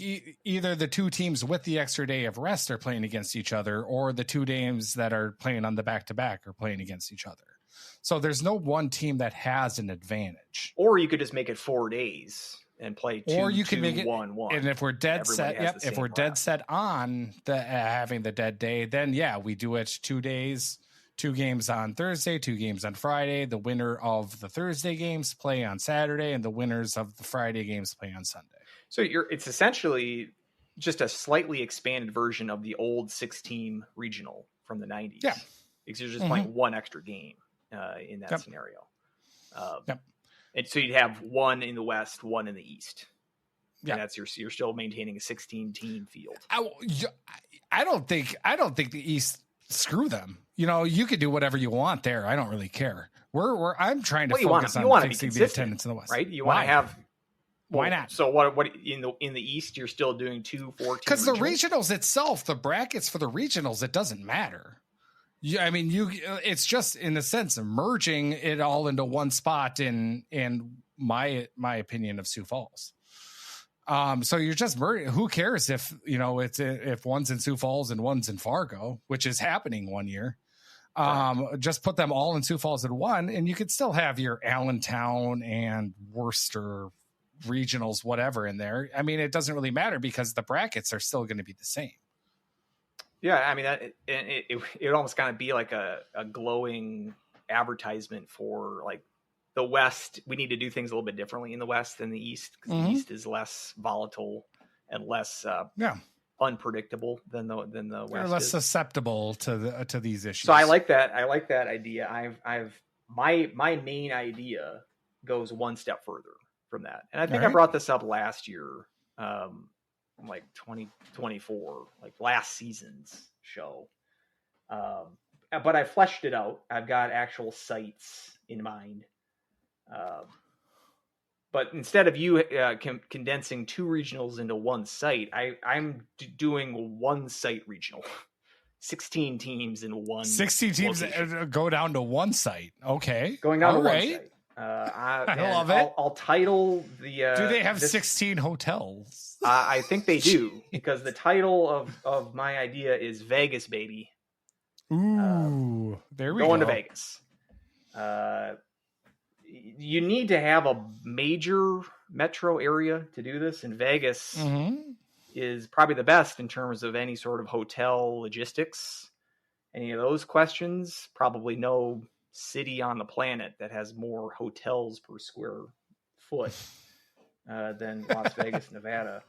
either the 2 teams with the extra day of rest are playing against each other, or the 2 teams that are playing on the back-to-back are playing against each other. So there's no one team that has an advantage. Or you could just make it 4 days and play 2, or you can make it 1-1. And if we're dead set, if we're dead set on the having the dead day, then we do it 2 days, 2 games on Thursday, 2 games on Friday. The winner of the Thursday games play on Saturday, and the winners of the Friday games play on Sunday. So it's essentially just a slightly expanded version of the old 6-team regional from the 90s. Yeah. Because you're just playing 1 extra game in that scenario. And so you'd have 1 in the West, 1 in the East. Yeah. And that's you're still maintaining a 16-team field. I don't think the East, screw them. You know, you could do whatever you want there. I don't really care. I'm trying to focus on fixing the attendance in the West. Right? You want to have. Why not? So what in the East you're still doing 2 4 because the regionals itself, the brackets for the regionals, it doesn't matter. I mean, it's just in a sense merging it all into one spot in my opinion of Sioux Falls. So you're just who cares if if one's in Sioux Falls and one's in Fargo, which is happening one year. Just put them all in Sioux Falls in one, and you could still have your Allentown and Worcester regionals, whatever in there. I mean, it doesn't really matter because the brackets are still going to be the same. Yeah, I mean, it would almost kind of be like a glowing advertisement for like the West. We need to do things a little bit differently in the West than the East, because the East is less volatile and less unpredictable than the West. They're less susceptible to these issues. So I like that. I like that idea. My main idea goes one step further from that, and I think I brought this up last year. Like 2024, like last season's show. But I fleshed it out. I've got actual sites in mind. But instead of you condensing 2 regionals into one site, I'm doing 1 site regional. 16 teams in one. 16 teams go down to 1 site. Okay. Going down to 1 site. I love it. I'll title the. Do they have 16 hotels? I think they do, because the title of my idea is Vegas, baby. Ooh, there we go. Going to Vegas. You need to have a major metro area to do this, and Vegas is probably the best in terms of any sort of hotel logistics. Any of those questions, probably no city on the planet that has more hotels per square foot than Las Vegas, Nevada.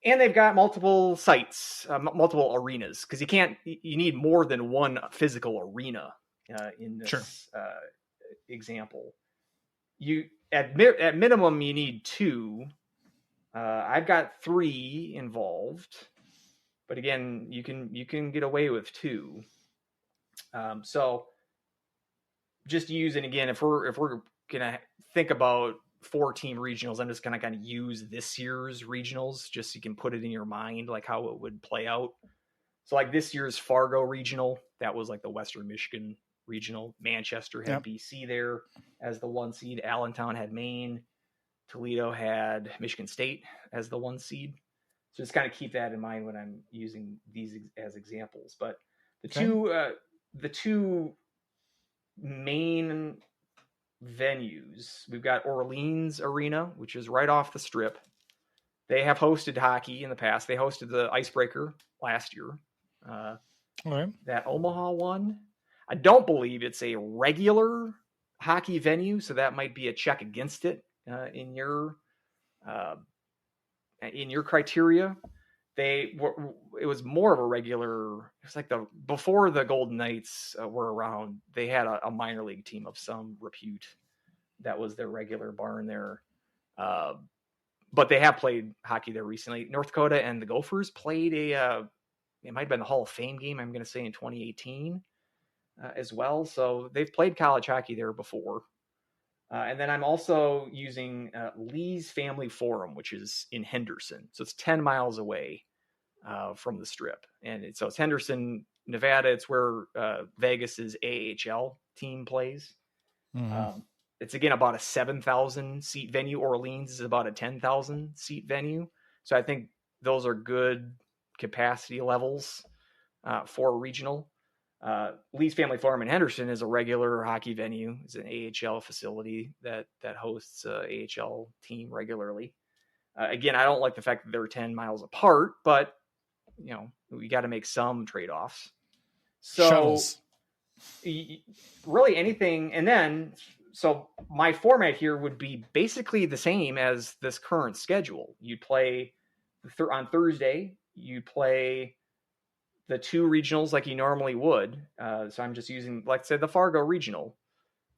And they've got multiple sites, multiple arenas, because you need more than 1 physical arena in this example. You at minimum you need 2. I've got 3 involved, but again, you can get away with 2. So just using, again, if we're gonna think about 4-team regionals, I'm just gonna kind of use this year's regionals just so you can put it in your mind, like how it would play out. So like this year's Fargo regional, that was like the Western Michigan regional. Manchester had BC there as the 1 seed. Allentown had Maine. Toledo had Michigan State as the 1 seed. So just kind of keep that in mind when I'm using these as examples. But the two main venues, we've got Orleans Arena, which is right off the strip. They have hosted hockey in the past. They hosted the Icebreaker last year. Okay. That Omaha one, I don't believe it's a regular hockey venue, so that might be a check against it in your criteria. It was more of a regular. It was like before the Golden Knights were around. They had a minor league team of some repute that was their regular barn there. But they have played hockey there recently. North Dakota and the Gophers played it might have been the Hall of Fame game, I'm going to say in 2018 as well. So they've played college hockey there before. And then I'm also using Lee's Family Forum, which is in Henderson. So it's 10 miles away from the strip. And so it's Henderson, Nevada. It's where Vegas's AHL team plays. Mm-hmm. It's, again, about a 7,000 seat venue. Orleans is about a 10,000 seat venue. So I think those are good capacity levels for regional. Lee's Family Farm in Henderson is a regular hockey venue. It's an AHL facility that hosts a AHL team regularly. Again, I don't like the fact that they're 10 miles apart, but we got to make some trade-offs. So Shuttles. Really anything. And then, so my format here would be basically the same as this current schedule. You'd play on Thursday, you play the two regionals like you normally would. So I'm just using, like say, the Fargo regional,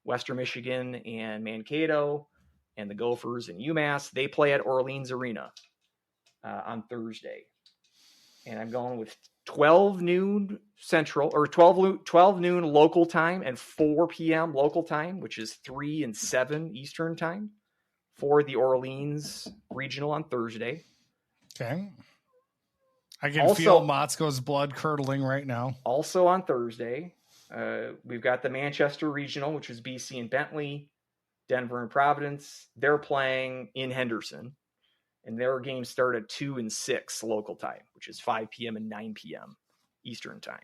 Western Michigan and Mankato, and the Gophers and UMass. They play at Orleans Arena on Thursday. And I'm going with 12 noon Central, or 12 noon local time and 4 p.m. local time, which is 3 and 7 Eastern time for the Orleans regional on Thursday. Okay. I can feel Motzko's blood curdling right now. Also on Thursday, we've got the Manchester regional, which is BC and Bentley, Denver and Providence. They're playing in Henderson. And their games start at 2 and 6 local time, which is 5 p.m. and 9 p.m. Eastern time.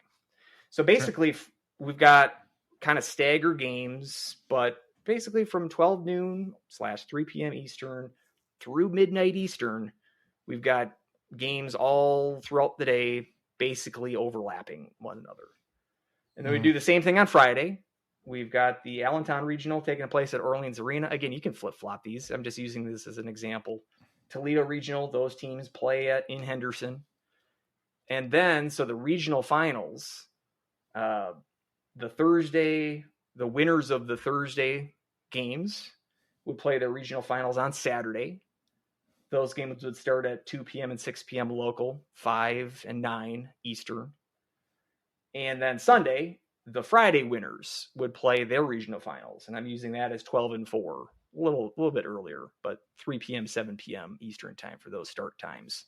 So basically, we've got kind of staggered games, but basically from 12 noon / 3 p.m. Eastern through midnight Eastern, we've got games all throughout the day, basically overlapping one another. And then we do the same thing on Friday. We've got the Allentown Regional taking place at Orleans Arena. Again, you can flip-flop these. I'm just using this as an example. Toledo Regional, those teams play in Henderson. And then, so the regional finals, the winners of the Thursday games would play their regional finals on Saturday. Those games would start at 2 p.m. and 6 p.m. local, 5 and 9 Eastern. And then Sunday, the Friday winners would play their regional finals. And I'm using that as 12 and 4. A little bit earlier, but 3 p.m., 7 p.m. Eastern time for those start times.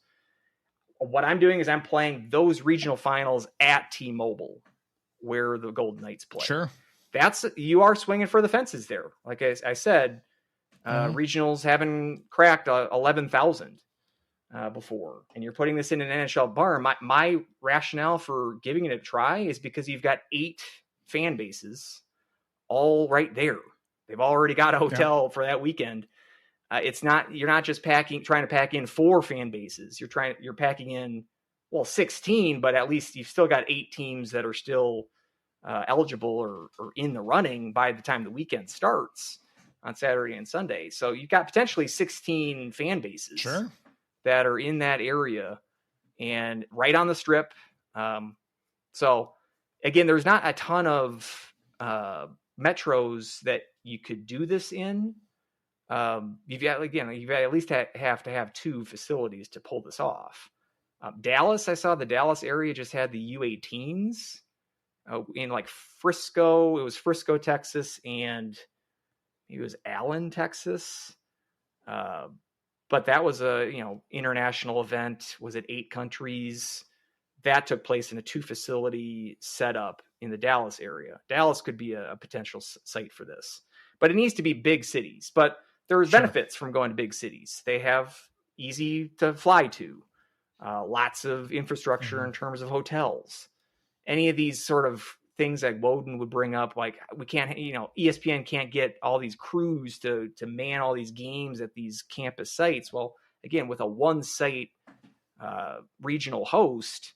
What I'm doing is I'm playing those regional finals at T-Mobile, where the Golden Knights play. Sure. You are swinging for the fences there. Like I said, regionals haven't cracked 11,000 before, and you're putting this in an NHL barn. My rationale for giving it a try is because you've got 8 fan bases all right there. They've already got a hotel for that weekend. You're not just trying to pack in 4 fan bases. You're packing in, 16, but at least you've still got 8 teams that are still eligible or in the running by the time the weekend starts on Saturday and Sunday. So you've got potentially 16 fan bases that are in that area and right on the strip. So again, there's not a ton of metros that you could do this in. You've got at least have to have 2 facilities to pull this off. Dallas, I saw the Dallas area just had the U18s in like Frisco. It was Frisco, Texas, and it was Allen, Texas. But that was a international event. Was it 8 countries? That took place in a 2-facility setup in the Dallas area. Dallas could be a potential site for this, but it needs to be big cities. But there's benefits from going to big cities. They have easy to fly to. lots of infrastructure in terms of hotels. Any of these sort of things that Woden would bring up, like we can't, ESPN can't get all these crews to man all these games at these campus sites. Well, again, with a one site regional host,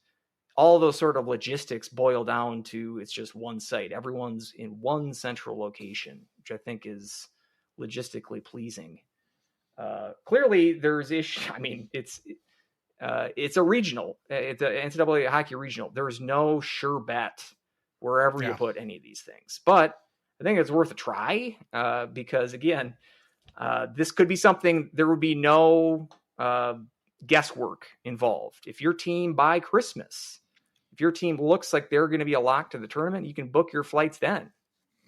all those sort of logistics boil down to it's just one site. Everyone's in one central location, which I think is logistically pleasing. Clearly, there's issue. I mean, it's a regional. It's an NCAA hockey regional. There's no sure bet wherever you put any of these things, but I think it's worth a try because again, this could be something. There would be no guesswork involved. If your team by Christmas, if your team looks like they're going to be a lock to the tournament, you can book your flights then.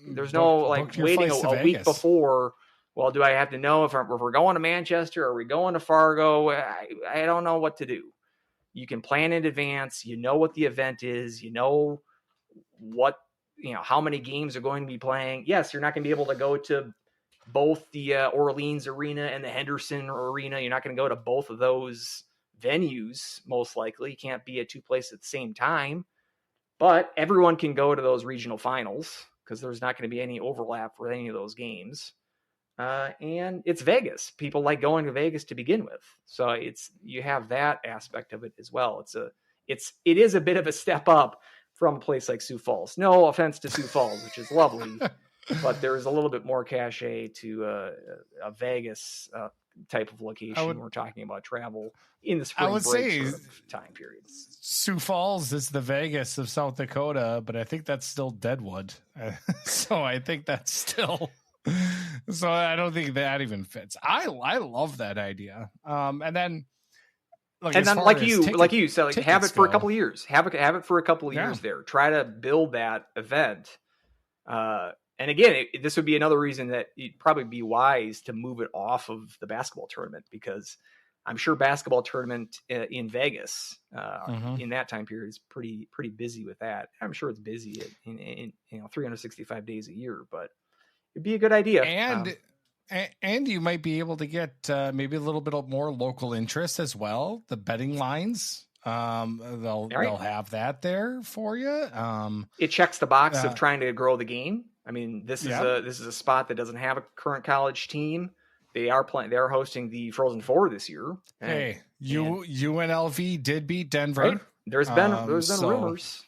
There's no like waiting a week before. Well, do I have to know if we're going to Manchester? Are we going to Fargo? I don't know what to do. You can plan in advance. You know what the event is. You know what, how many games are going to be playing. Yes, you're not going to be able to go to both the Orleans Arena and the Henderson Arena. You're not going to go to both of those venues, most likely. You can't be at two places at the same time. But everyone can go to those regional finals because there's not going to be any overlap for any of those games. And it's Vegas. People like going to Vegas to begin with. So you have that aspect of it as well. It is a bit of a step up from a place like Sioux Falls. No offense to Sioux Falls, which is lovely, but there's a little bit more cachet to a Vegas type of location. We're talking about travel in the spring break sort of time periods. Sioux Falls is the Vegas of South Dakota, but I think that's still Deadwood. So I think that's still... So I don't think that even fits. I love that idea. And then like you said, have it for a couple of years. Have it for a couple of years there. Try to build that event. And again, this would be another reason that it'd probably be wise to move it off of the basketball tournament, because I'm sure basketball tournament in Vegas in that time period is pretty busy with that. I'm sure it's busy in 365 days a year, but it'd be a good idea. And you might be able to get maybe a little bit more local interest as well. The betting lines, they'll have that there for you. It checks the box of trying to grow the game. I mean, this is a spot that doesn't have a current college team. They are hosting the Frozen Four this year. UNLV did beat Denver. Right? There's been rumors.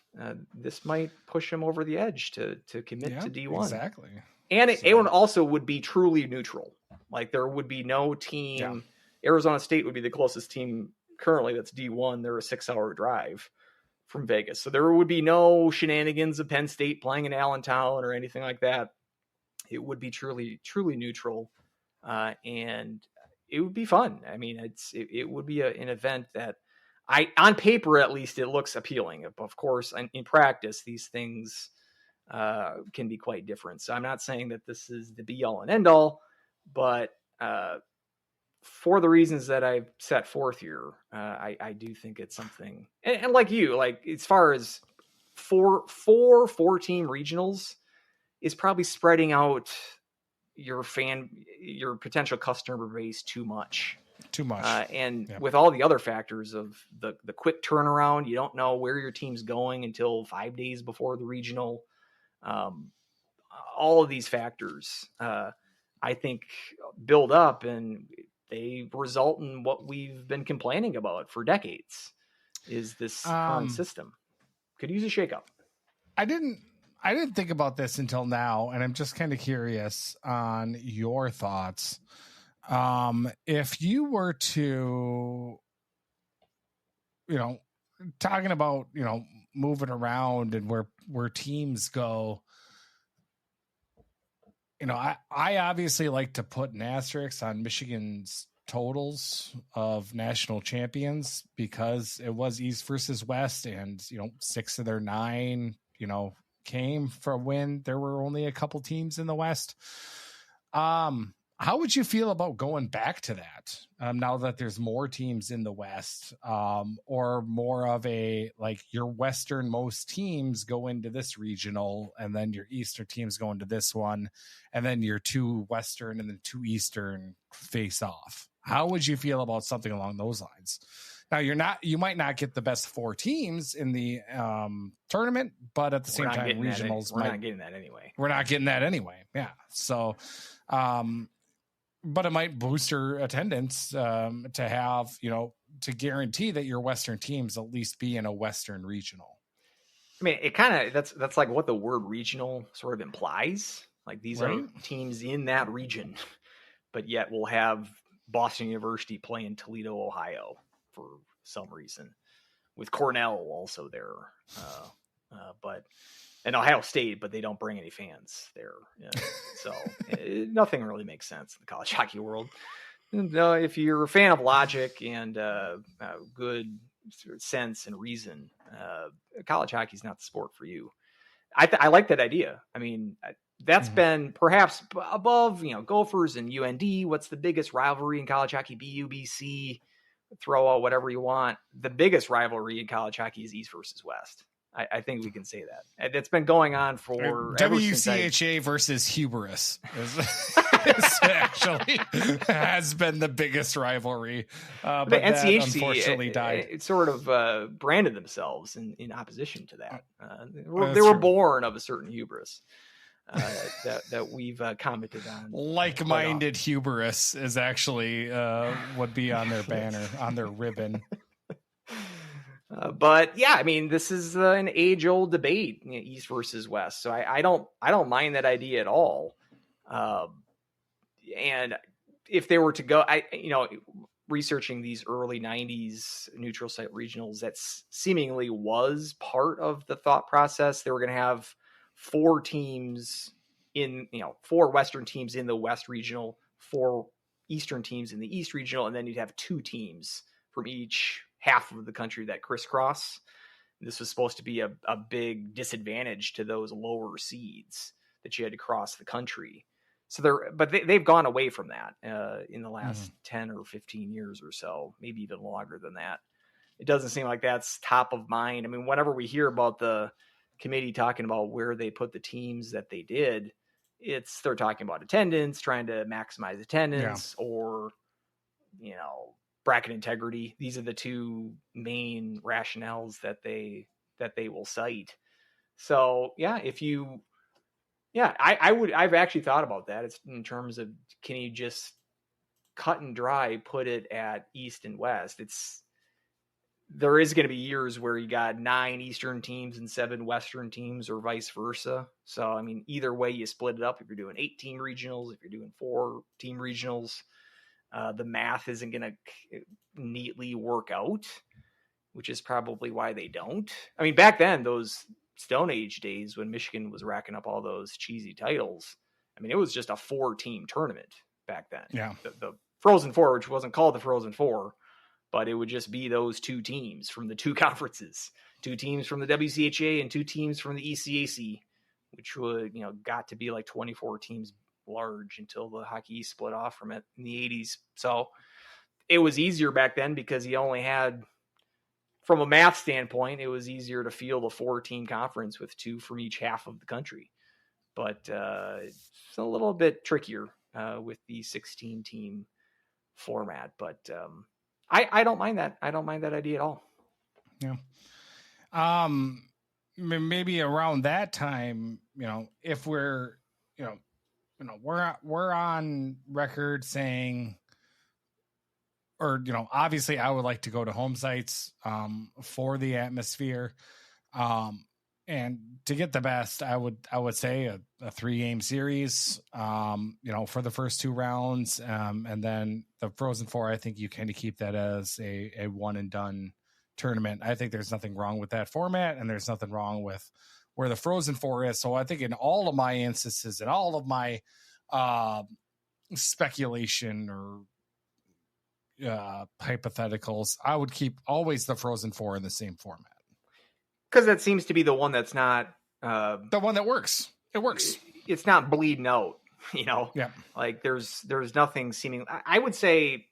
This might push them over the edge to commit to D1. Exactly. And it also would be truly neutral. Like there would be no team. Yeah. Arizona State would be the closest team currently that's D1. They're a 6-hour drive from Vegas. So there would be no shenanigans of Penn State playing in Allentown or anything like that. It would be truly neutral. And it would be fun. I mean, it would be an event that on paper, at least, it looks appealing. Of course, in practice, these things can be quite different. So I'm not saying that this is the be all and end all, but for the reasons that I've set forth here, I do think it's something. And like you, like as far as four team regionals is probably spreading out your potential customer base too much. With all the other factors of the quick turnaround, you don't know where your team's going until 5 days before the regional. All of these factors, I think, build up and they result in what we've been complaining about for decades, is this current system. Could use a shakeup. I didn't think about this until now, and I'm just kind of curious on your thoughts. If you were to, talking about, moving around and where teams go, I obviously like to put an asterisk on Michigan's totals of national champions because it was East versus West, and 6 of their 9 came from when there were only a couple teams in the West. How would you feel about going back to that now that there's more teams in the West, or more of a, like, your westernmost teams go into this regional and then your eastern teams go into this one, and then your 2 Western and then 2 Eastern face off? How would you feel about something along those lines? Now you might not get the best 4 teams in the tournament, but at the same time, regionals we're not getting that anyway. We're not getting that anyway. Yeah. So, but it might boost your attendance to have, to guarantee that your Western teams at least be in a Western regional. I mean, it kind of that's like what the word regional sort of implies. Like these Right. are teams in that region, but yet we'll have Boston University play in Toledo, Ohio for some reason, with Cornell also there. But and Ohio State, but they don't bring any fans there. So nothing really makes sense in the college hockey world. If you're a fan of logic and good sense and reason, college hockey is not the sport for you. I like that idea. I mean, that's been perhaps above, Gophers and UND. What's the biggest rivalry in college hockey? BU, BC, throw out whatever you want. The biggest rivalry in college hockey is East versus West. I think we can say that. It's been going on for WCHA versus Hubris is actually has been the biggest rivalry. But the NCHC unfortunately died. It sort of branded themselves in opposition to that. They were born of a certain hubris that we've commented on. Like-minded hubris is actually would be on their banner, on their ribbon. But yeah, I mean, this is an age-old debate, East versus West. So I don't mind that idea at all. And if they were to go, researching these early �90s neutral site regionals, that seemingly was part of the thought process. They were going to have 4 teams in, 4 Western teams in the West regional, 4 Eastern teams in the East regional, and then you'd have 2 teams from each half of the country that crisscross. This was supposed to be a big disadvantage to those lower seeds that you had to cross the country. So they've gone away from that in the last 10 or 15 years or so, maybe even longer than that. It doesn't seem like that's top of mind. I mean, whenever we hear about the committee talking about where they put the teams that they did, they're talking about attendance, trying to maximize attendance, or, bracket integrity. These are the 2 main rationales that they will cite. So I've actually thought about that. It's in terms of, can you just cut and dry put it at East and West? There is going to be years where you got 9 Eastern teams and 7 Western teams, or vice versa. So, I mean, either way you split it up, if you're doing 8-team regionals, if you're doing 4-team regionals, the math isn't going to neatly work out, which is probably why they don't. I mean, back then, those Stone Age days when Michigan was racking up all those cheesy titles, I mean, it was just a 4-team tournament back then. Yeah. The Frozen Four, which wasn't called the Frozen Four, but it would just be those 2 teams from the 2 conferences, 2 teams from the WCHA and 2 teams from the ECAC, which would, got to be like 24 teams large until the Hockey East split off from it in the 80s. So it was easier back then because you only had, from a math standpoint, it was easier to field a 4-team conference with 2 from each half of the country. But it's a little bit trickier with the 16-team format. But I don't mind that. I don't mind that idea at all. Yeah. Maybe around that time, if we're, we're on record saying, or, obviously I would like to go to home sites for the atmosphere. And to get the best, I would say a 3-game series, for the first 2 rounds. And then the Frozen Four, I think you kind of keep that as a one and done tournament. I think there's nothing wrong with that format, and there's nothing wrong with where the Frozen Four is. So I think in all of my instances and all of my speculation or hypotheticals, I would keep always the Frozen Four in the same format. Because that seems to be the one that's not the one that works. It works. It's not bleeding out, Yeah. Like there's nothing seeming. I would say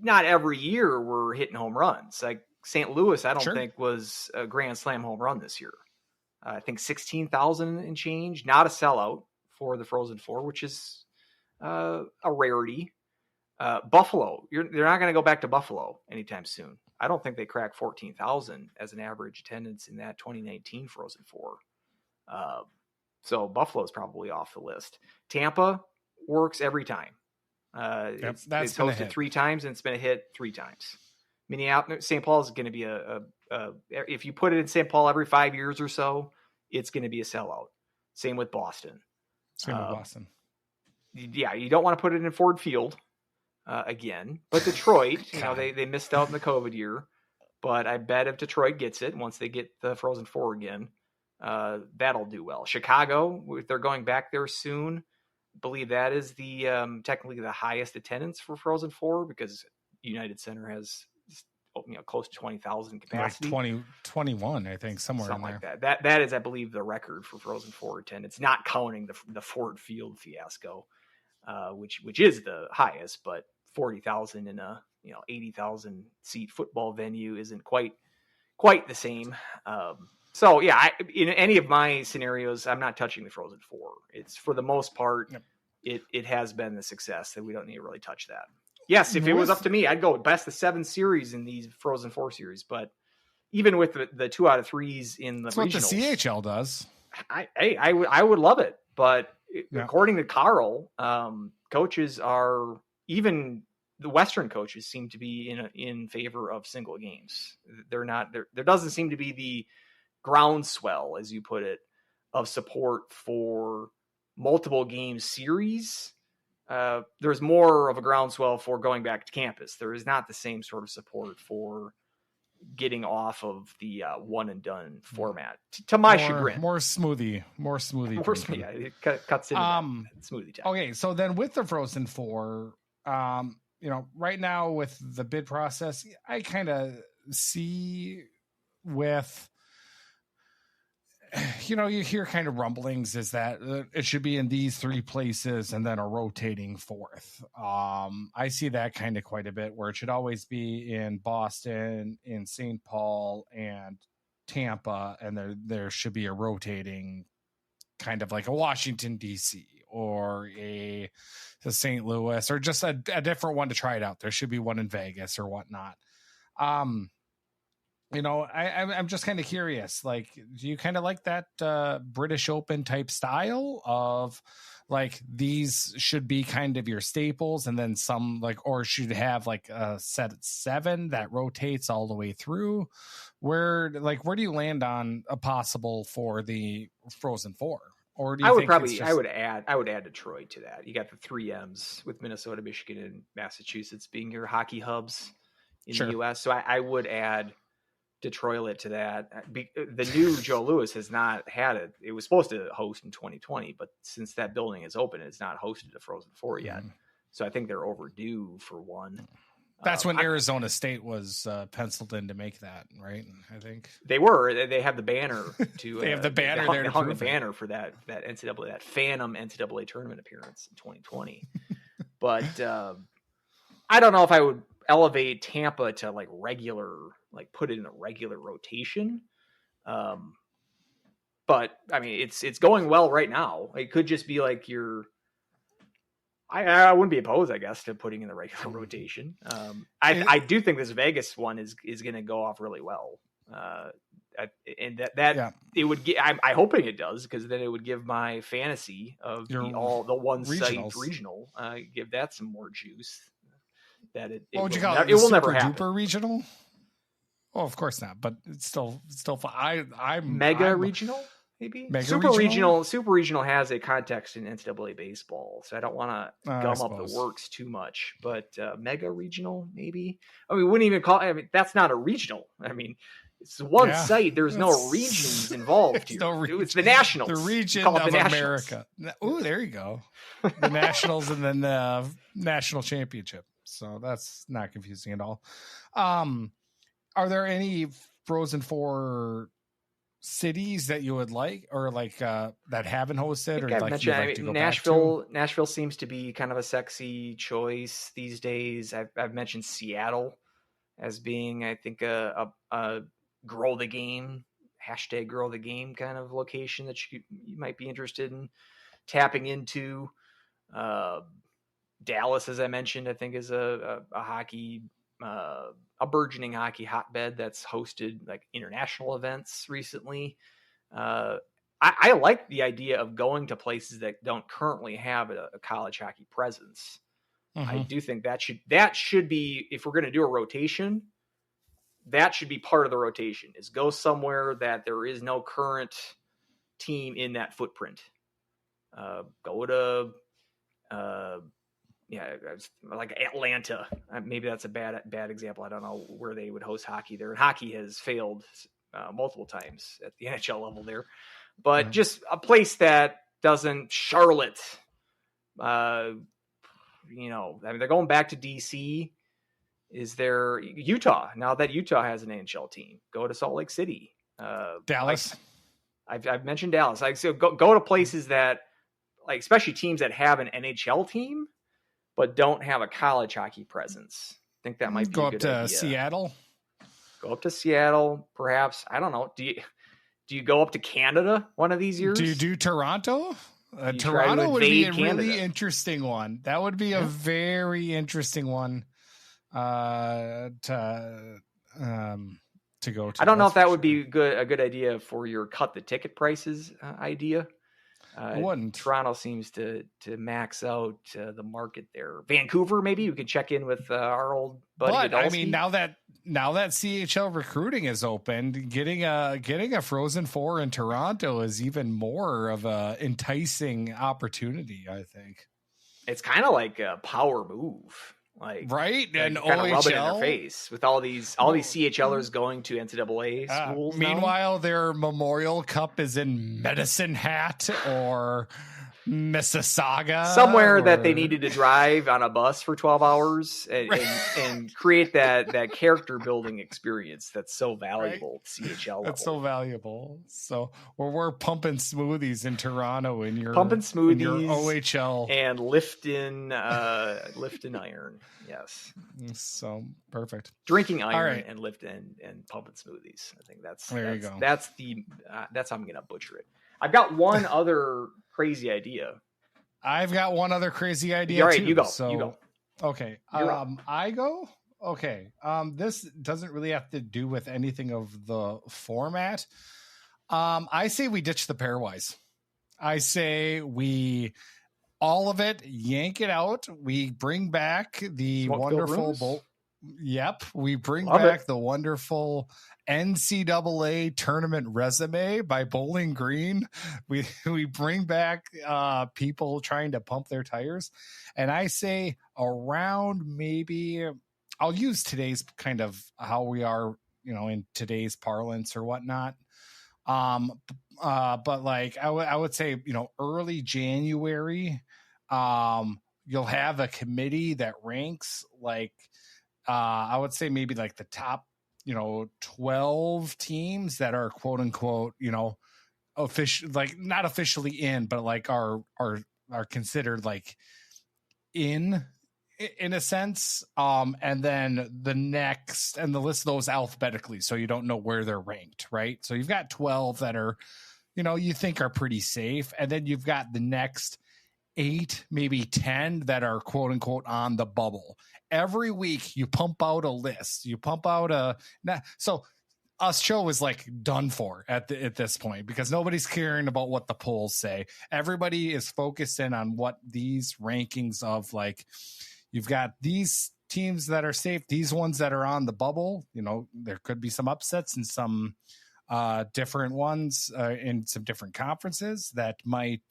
not every year we're hitting home runs. Like St. Louis, I don't think was a Grand Slam home run this year. I think 16,000 and change, not a sellout for the Frozen Four, which is a rarity. Buffalo, they're not going to go back to Buffalo anytime soon. I don't think they cracked 14,000 as an average attendance in that 2019 Frozen Four. So Buffalo is probably off the list. Tampa works every time. It's hosted 3 times and it's been a hit 3 times. Minneapolis, St. Paul is going to be if you put it in St. Paul every 5 years or so, it's going to be a sellout. Same with Boston. Yeah, you don't want to put it in Ford Field again. But Detroit, they missed out in the COVID year. But I bet if Detroit gets it, once they get the Frozen Four again, that'll do well. Chicago, if they're going back there soon, I believe that is the technically the highest attendance for Frozen Four because United Center has close to 20,000 capacity. Like 21, I think, something in like that. That is, I believe, the record for Frozen Four attendance, not counting the Ford Field fiasco, which is the highest, but 40,000 in a 80,000 seat football venue isn't quite the same. So yeah, in any of my scenarios, I'm not touching the Frozen Four. It's for the most part, it has been the success that we don't need to really touch that. Yes, if it was up to me, I'd go best of 7 series in these Frozen Four series. But even with the 2 out of 3s in the regionals, what the CHL does. I would love it. But according to Carl, coaches are, even the Western coaches seem to be in favor of single games. They're not there. There doesn't seem to be the groundswell, as you put it, of support for multiple game series. There's more of a groundswell for going back to campus. There is not the same sort of support for getting off of the one and done format. To my chagrin, more smoothie. Yeah, it cuts into that smoothie time. Okay, so then with the Frozen Four, right now with the bid process, I kind of see with. You hear kind of rumblings is that it should be in these 3 places and then a rotating 4th. I see that kind of quite a bit where it should always be in Boston, in St. Paul, and Tampa, and there should be a rotating kind of like a Washington, D.C. or a St. Louis or just a different one to try it out. There should be one in Vegas or whatnot. I'm just kind of curious, like, do you kind of like that British Open type style of like these should be kind of your staples and then some or should have like a set at 7 that rotates all the way through? Where do you land on a possible for the Frozen Four? Or do you I would add Detroit to that. You got the 3 M's with Minnesota, Michigan, and Massachusetts being your hockey hubs in the US. So I would add Detroit to that. The new Joe Louis has not had it. It was supposed to host in 2020, but since that building is open, it's not hosted a Frozen Four yet. So I think they're overdue for one. That's when Arizona State was penciled in to make that, right? I think they were. They have the banner to. They have the banner there. They hung the banner for that NCAA, that Phantom NCAA tournament appearance in 2020. But I don't know if I would elevate Tampa to regular, put it in a regular rotation. But I mean, it's going well right now. It could just be like I wouldn't be opposed, I guess, to putting in the regular rotation. I do think this Vegas one is going to go off really well. And it would get, I'm hoping it does, because then it would give my fantasy of the one site regional, give that some more juice. That it will never happen. Super regional? Oh, of course not. But it's still fun. I'm mega regional. Maybe Super regional has a context in NCAA baseball, so I don't want to gum up the works too much. But mega regional, maybe. I mean, we wouldn't even call. I mean, that's not a regional. I mean, it's one site. There's no regions involved here. It's the Nationals. The region of America. Oh, there you go. The Nationals and then the National Championship. So that's not confusing at all. Are there any Frozen Four cities that you would like, or that haven't hosted, or like you'd like to go Nashville? Back to? Nashville seems to be kind of a sexy choice these days. I've mentioned Seattle as being, I think, a grow the game, hashtag grow the game kind of location that you might be interested in tapping into. Dallas, as I mentioned, I think is a hockey, a burgeoning hockey hotbed that's hosted like international events recently. I like the idea of going to places that don't currently have a college hockey presence. I do think that should be, if we're going to do a rotation, that should be part of the rotation, is go somewhere that there is no current team in that footprint. Go to, like Atlanta. Maybe that's a bad example. I don't know where they would host hockey there. And hockey has failed multiple times at the NHL level there. But just a place that doesn't, Charlotte, I mean, they're going back to DC. Is there Utah? Now that Utah has an NHL team, go to Salt Lake City. Dallas. I've mentioned Dallas. So go to places that, like, especially teams that have an NHL team, but don't have a college hockey presence. I think that might be go a up good to idea. Seattle. Go up to Seattle, perhaps. I don't know. Do you go up to Canada one of these years? Do you do Toronto? You Toronto would be a Canada. really interesting one. That would be a very interesting one to go to. I don't know if that would be a good idea for your cut the ticket prices idea. It wouldn't. Toronto seems to max out the market there. Vancouver, maybe we could check in with our old buddy. But I mean, now that CHL recruiting is opened, getting a Frozen Four in Toronto is even more of a enticing opportunity. I think it's kind of like a power move, like right, and kind of OHL rub it in their face with all these CHLers going to NCAA schools. Meanwhile, their Memorial Cup is in Medicine Hat or Mississauga, somewhere that they needed to drive on a bus for 12 hours and create that character building experience that's so valuable to CHL level. That's so valuable. So we're pumping smoothies in Toronto in your smoothies in your OHL and lifting iron. Yes. So perfect. Drinking iron right. and lifting and pumping smoothies. I think that's you go. That's how I'm gonna butcher it. I've got one other crazy idea. I've got one other crazy idea. All right, too. you go. So, you go. Okay. I go. Okay. This doesn't really have to do with anything of the format. I say we ditch the pairwise. I say we all of it, yank it out. We bring back the wonderful Yep, we bring back the wonderful NCAA tournament resume by Bowling Green. We bring back people trying to pump their tires, and I say around maybe I'll use today's kind of how we are, in today's parlance or whatnot. But like I would say, early January, you'll have a committee that ranks like. I would say maybe like the top, 12 teams that are quote unquote, official, like not officially in, but like are considered like in a sense. And then the next, and the list those alphabetically, so you don't know where they're ranked, right? So you've got 12 that are, you think are pretty safe, and then you've got the next 8, maybe 10 that are quote unquote on the bubble. Every week you pump out a list. You pump out so us show is like done for at this point, because nobody's caring about what the polls say. Everybody is focused in on what these rankings of, like, you've got these teams that are safe, these ones that are on the bubble. There could be some upsets and some different ones in some different conferences that might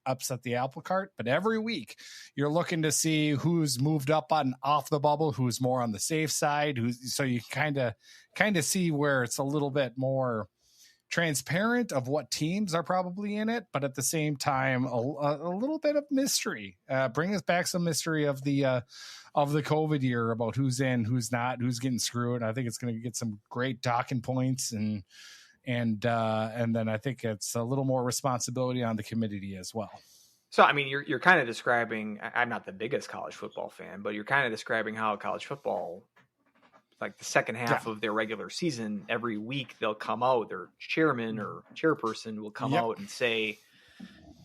upset the apple cart. But every week you're looking to see who's moved up on off the bubble, who's more on the safe side, so you kind of see where it's a little bit more transparent of what teams are probably in it, but at the same time a little bit of mystery. Bring us back some mystery of the COVID year about who's in, who's not, who's getting screwed. I think it's going to get some great docking points, and then I think it's a little more responsibility on the committee as well. So, I mean, you're kind of describing, I'm not the biggest college football fan, but you're kind of describing how college football, like the second half of their regular season, every week they'll come out, their chairman or chairperson will come out and say,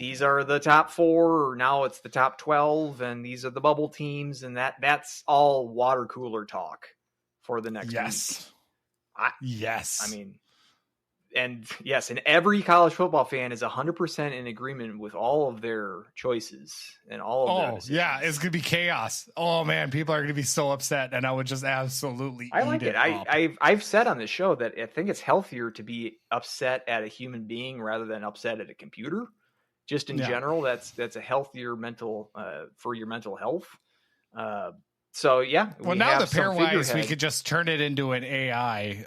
these are the top 4, or now it's the top 12, and these are the bubble teams, and that's all water cooler talk for the next week. Yes. I mean, and yes, and every college football fan is 100% in agreement with all of their choices and all of their decisions. Yeah, it's gonna be chaos. Oh man, people are gonna be so upset, and I would just absolutely. I like it. Up. I've said on this show that I think it's healthier to be upset at a human being rather than upset at a computer. Just in general, that's a healthier mental for your mental health. So yeah. Well, now the pairwise, we could just turn it into an AI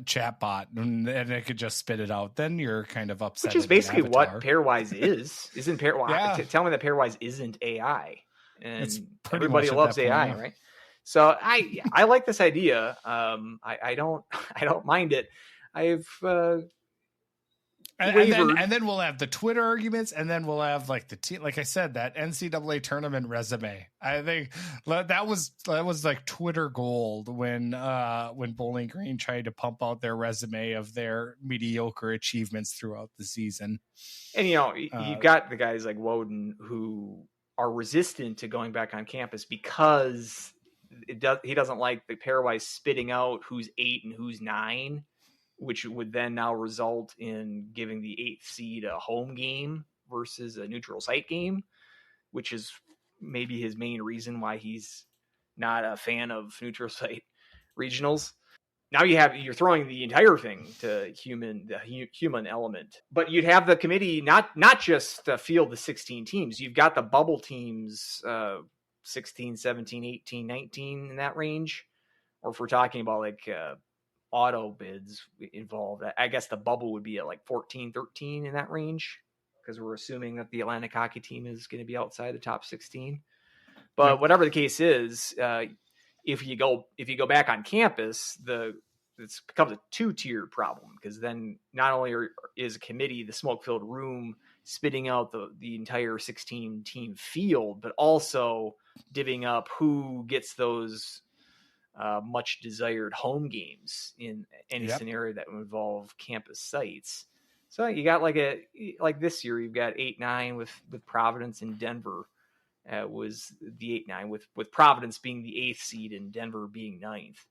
chatbot, and it could just spit it out. Then you're kind of upset. Which is basically what pairwise is. Isn't pairwise? Yeah. Tell me that pairwise isn't AI, and everybody loves AI, right? So I like this idea. I don't mind it. And then we'll have the Twitter arguments, and then we'll have like like I said, that NCAA tournament resume. I think that was like Twitter gold when Bowling Green tried to pump out their resume of their mediocre achievements throughout the season. And you've got the guys like Woden who are resistant to going back on campus because he doesn't like the pairwise spitting out who's 8 and who's 9. Which would then now result in giving the 8th seed a home game versus a neutral site game, which is maybe his main reason why he's not a fan of neutral site regionals. Now you're throwing the entire thing to the human element, but you'd have the committee not just field the 16 teams. You've got the bubble teams, 16, 17, 18, 19 in that range. Or if we're talking about like, auto bids involved, I guess the bubble would be at like 14, 13 in that range, because we're assuming that the Atlantic hockey team is going to be outside the top 16. But whatever the case is, if you go back on campus, it becomes a 2-tier problem, because then not only is a committee, the smoke-filled room, spitting out the entire 16 team field, but also divvying up who gets those much desired home games in any scenario that would involve campus sites. So you got like this year, you've got 8-9 with Providence and Denver. Was the 8-9 with Providence being the 8th seed and Denver being 9th.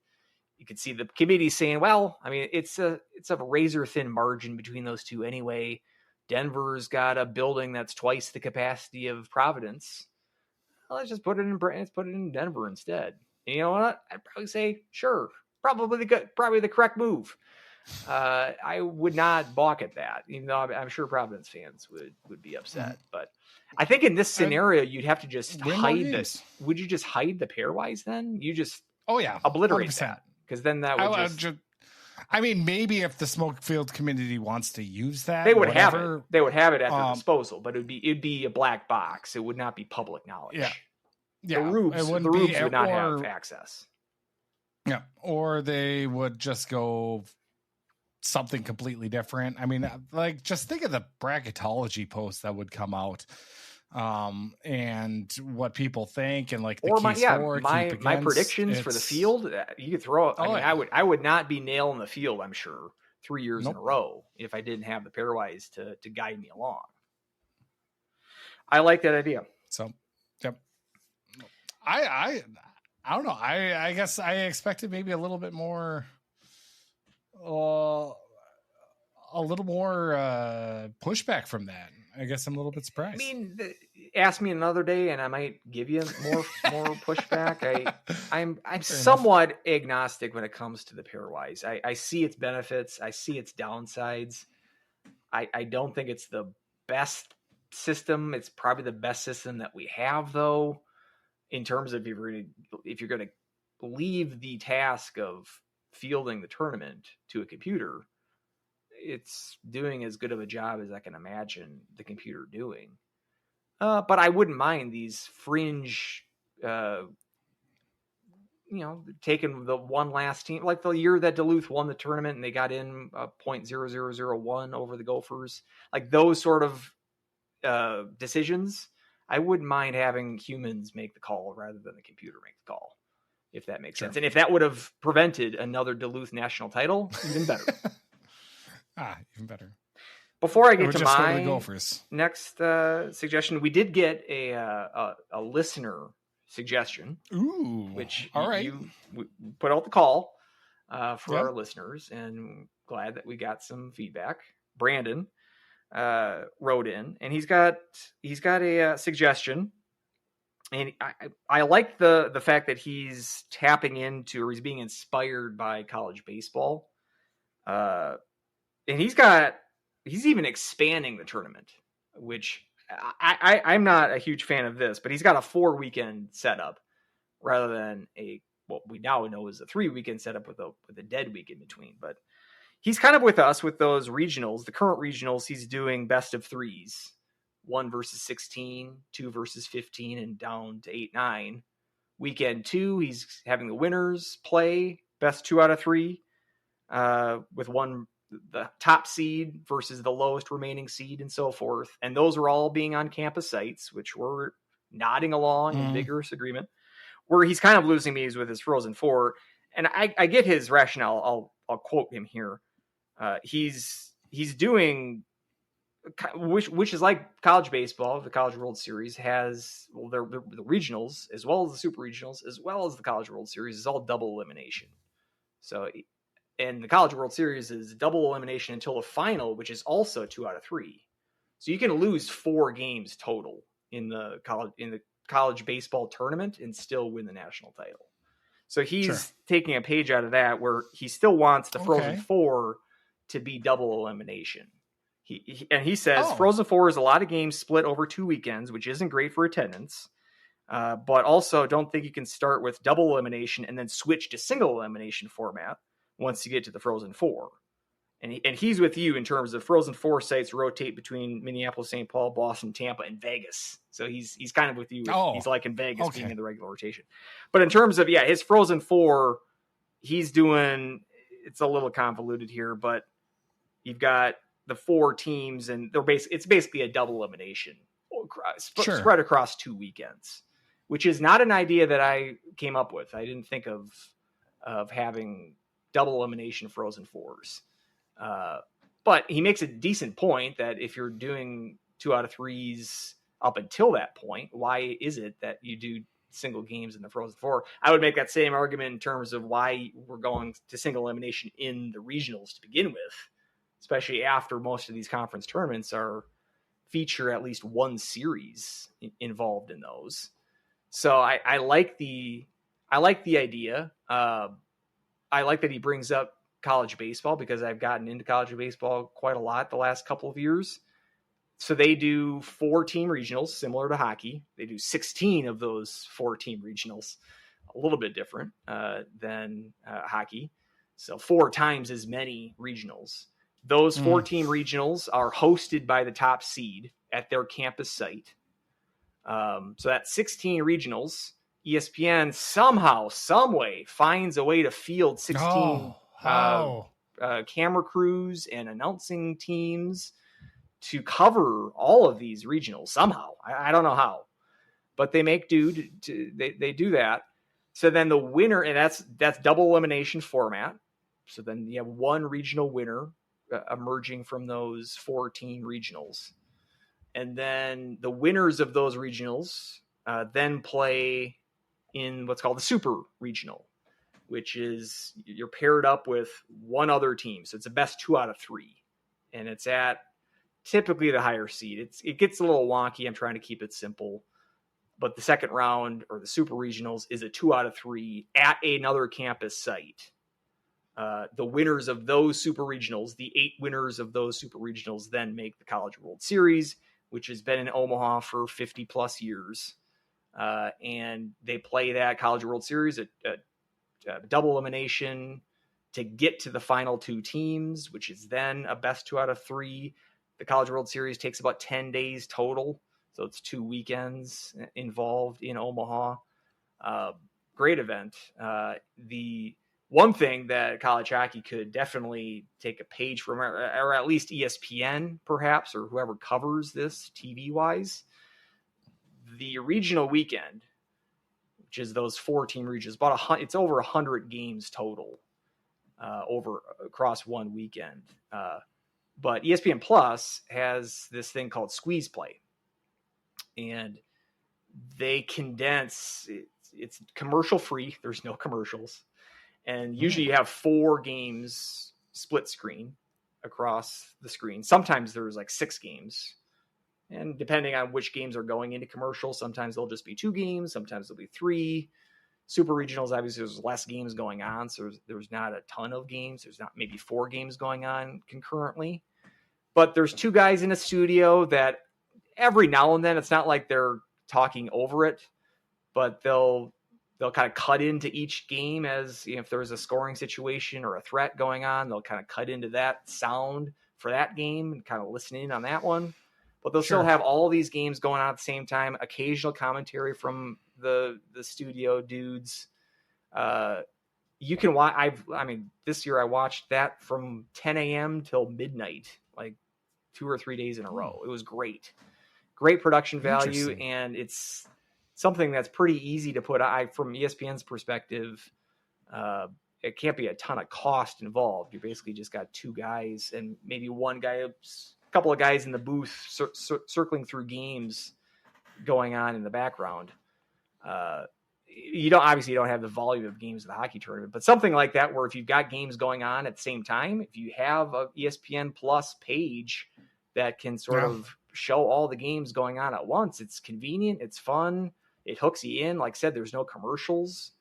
You could see the committee saying, well, I mean, it's a razor thin margin between those two anyway. Denver's got a building that's twice the capacity of Providence. Well, let's just put it in Denver instead. And you know what? I'd probably say, sure, probably the correct move. I would not balk at that, even though I'm sure Providence fans would be upset. But I think in this scenario, you'd have to just hide this. Would you just hide the pairwise then? You just obliterate 100%. That, because then that would I mean, maybe if the Smokefield community wants to use that, they would have it. They would have it at their disposal, but it'd be a black box. It would not be public knowledge. Yeah. The rubes would not have access. Yeah, or they would just go something completely different. I mean, like, just think of the bracketology posts that would come out, and what people think, and like the or my predictions for the field. You could throw. I would not be nailing the field, I'm sure, 3 years in a row if I didn't have the pairwise to guide me along. I like that idea. So, yep. I don't know. I guess I expected maybe a little bit more, pushback from that. I guess I'm a little bit surprised. I mean, ask me another day, and I might give you more pushback. I'm somewhat agnostic when it comes to the pairwise. I see its benefits. I see its downsides. I don't think it's the best system. It's probably the best system that we have, though. In terms of if you're going to leave the task of fielding the tournament to a computer, it's doing as good of a job as I can imagine the computer doing. But I wouldn't mind these fringe, taking the one last team, like the year that Duluth won the tournament and they got in 0.0001 over the Gophers, like those sort of decisions. I wouldn't mind having humans make the call rather than the computer make the call, if that makes sense. And if that would have prevented another Duluth national title, even better. Even better. Before I Or get to just go to the my Gophers. next suggestion, we did get a listener suggestion, Ooh, which all right. we put out the call for Yep. our listeners, and glad that we got some feedback. Brandon wrote in, and he's got a suggestion, and I like the fact that he's tapping into, or he's being inspired by college baseball, and he's even expanding the tournament, which I'm not a huge fan of this, but he's got a 4-weekend setup rather than what we now know is a 3-weekend setup with a dead week in between. But he's kind of with us with those regionals, the current regionals. He's doing best of threes, 1 versus 16, 2 versus 15, and down to 8-9. Weekend 2, he's having the winners play best 2 out of 3, with the top seed versus the lowest remaining seed and so forth. And those are all being on campus sites, which we're nodding along in vigorous agreement. Where he's kind of losing me is with his Frozen Four. And I get his rationale. I'll quote him here. He's doing, which is like college baseball. The College World Series has, the regionals as well as the super regionals as well as the College World Series is all double elimination. So, and the College World Series is double elimination until the final, which is also 2 out of 3. So you can lose 4 games total in the college baseball tournament and still win the national title. So he's taking a page out of that, where he still wants the Frozen Four to be double elimination. He says Frozen Four is a lot of games split over 2 weekends, which isn't great for attendance. But also don't think you can start with double elimination and then switch to single elimination format once you get to the Frozen Four. And he's with you in terms of Frozen Four sites rotate between Minneapolis, St. Paul, Boston, Tampa, and Vegas. So he's kind of with you. He's like in Vegas being in the regular rotation. But in terms of, his Frozen Four, he's doing, it's a little convoluted here, but you've got the 4 teams, and it's basically a double elimination spread across 2 weekends, which is not an idea that I came up with. I didn't think of having double elimination Frozen Fours. But he makes a decent point that if you're doing 2 out of 3s up until that point, why is it that you do single games in the Frozen Four? I would make that same argument in terms of why we're going to single elimination in the regionals to begin with, especially after most of these conference tournaments feature at least one series involved in those. So I like the idea. I like that he brings up college baseball, because I've gotten into college baseball quite a lot the last couple of years. So they do 4-team regionals, similar to hockey. They do 16 of those 4-team regionals, a little bit different than hockey. So 4 times as many regionals. Those 4-team regionals are hosted by the top seed at their campus site. So that's 16 regionals. ESPN somehow, some way finds a way to field 16 camera crews and announcing teams to cover all of these regionals somehow. I don't know how, but they make do. They do that. So then the winner, and that's double elimination format. So then you have one regional winner emerging from those 14 regionals. And then the winners of those regionals then play in what's called the super regional, which is you're paired up with one other team. So it's a best 2 out of 3. And it's at typically the higher seed. It gets a little wonky. I'm trying to keep it simple. But the second round, or the super regionals, is a 2 out of 3 at another campus site. The winners of those super regionals, the 8 winners of those super regionals, then make the College World Series, which has been in Omaha for 50 plus years. And they play that College World Series at double elimination to get to the final 2 teams, which is then a best 2 out of 3. The College World Series takes about 10 days total. So it's 2 weekends involved in Omaha. Great event. The one thing that college hockey could definitely take a page from, or at least ESPN perhaps, or whoever covers this TV-wise, the regional weekend, which is those 4-team regions, it's over 100 games total across one weekend. But ESPN Plus has this thing called Squeeze Play, and they condense. It's commercial free. There's no commercials, and usually you have 4 games split screen across the screen. Sometimes there's like 6 games. And depending on which games are going into commercial, sometimes there'll just be 2 games. Sometimes there'll be 3. Super regionals, obviously, there's less games going on. So there's not a ton of games. There's not maybe 4 games going on concurrently. But there's 2 guys in a studio that every now and then, it's not like they're talking over it, but they'll kind of cut into each game as if there's a scoring situation or a threat going on, they'll kind of cut into that sound for that game and kind of listen in on that one. But they'll still have all these games going on at the same time, occasional commentary from the studio dudes. You can watch, this year I watched that from 10 a.m. till midnight, like 2 or 3 days in a row. It was great. Great production value, and it's something that's pretty easy to put. From ESPN's perspective, it can't be a ton of cost involved. You basically just got 2 guys and maybe one guy, a couple of guys in the booth circling through games going on in the background. You don't have the volume of games in the hockey tournament, but something like that, where if you've got games going on at the same time, if you have a ESPN Plus page that can sort of show all the games going on at once, it's convenient, it's fun, it hooks you in. Like I said, there's no commercials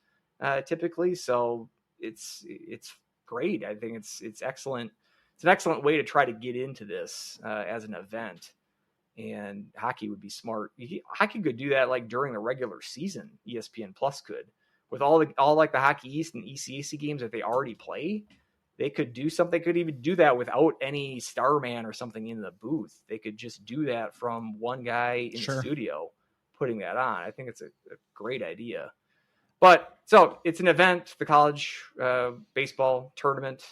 typically, so it's great. I think it's excellent. It's an excellent way to try to get into this as an event. And hockey would be smart. Hockey could do that like during the regular season. ESPN Plus could, with all like the Hockey East and ECAC games that they already play. They could do something. They could even do that without any star man or something in the booth. They could just do that from one guy in the studio putting that on. I think it's a great idea. But so it's an event. The college baseball tournament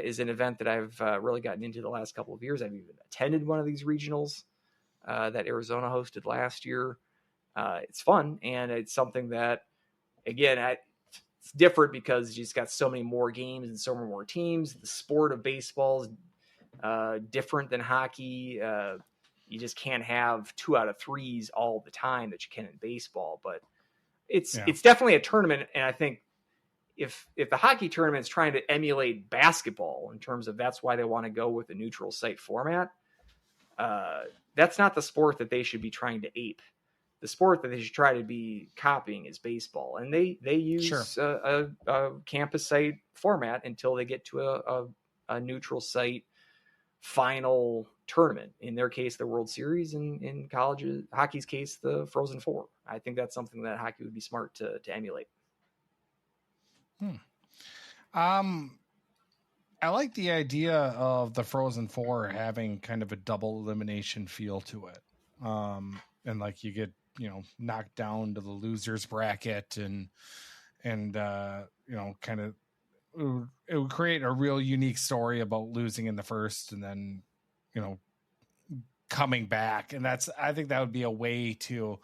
is an event that I've really gotten into the last couple of years. I've even attended one of these regionals that Arizona hosted last year. It's fun, and it's something that, again, it's different because you just got so many more games and so many more teams. The sport of baseball is different than hockey. You just can't have 2 out of 3s all the time that you can in baseball. But it's definitely a tournament, and I think if the hockey tournament is trying to emulate basketball in terms of that's why they want to go with a neutral site format, that's not the sport that they should be trying to ape. The sport that they should try to be copying is baseball, and they use a campus site format until they get to a neutral site final tournament. In their case, the World Series, in college hockey's case, the Frozen Four. I think that's something that hockey would be smart to emulate. I like the idea of the Frozen Four having kind of a double elimination feel to it. And like you get, knocked down to the losers bracket and kind of, it would create a real unique story about losing in the first and then, coming back. And I think that would be a way to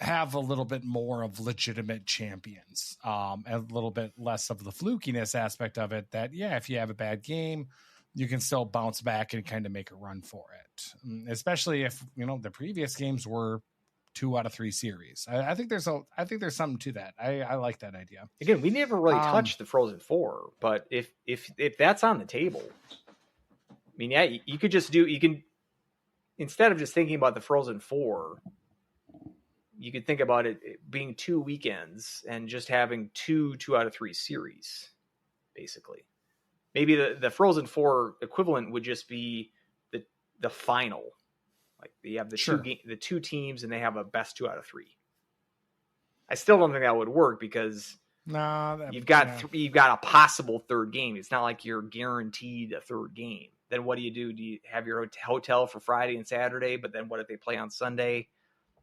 have a little bit more of legitimate champions, and a little bit less of the flukiness aspect of it, that, if you have a bad game, you can still bounce back and kind of make a run for it. Especially if, the previous games were 2 out of 3 series. I think there's something to that. I like that idea. Again, we never really touched the Frozen Four, but if that's on the table, you could just instead of just thinking about the Frozen Four, you could think about it being 2 weekends and just having 2 out of 3 series, basically. Maybe the Frozen Four equivalent would just be the final. Like you have the 2 teams and they have a best 2 out of 3. I still don't think that would work because you've got a possible third game. It's not like you're guaranteed a third game. Then what do? Do you have your hotel for Friday and Saturday? But then what if they play on Sunday?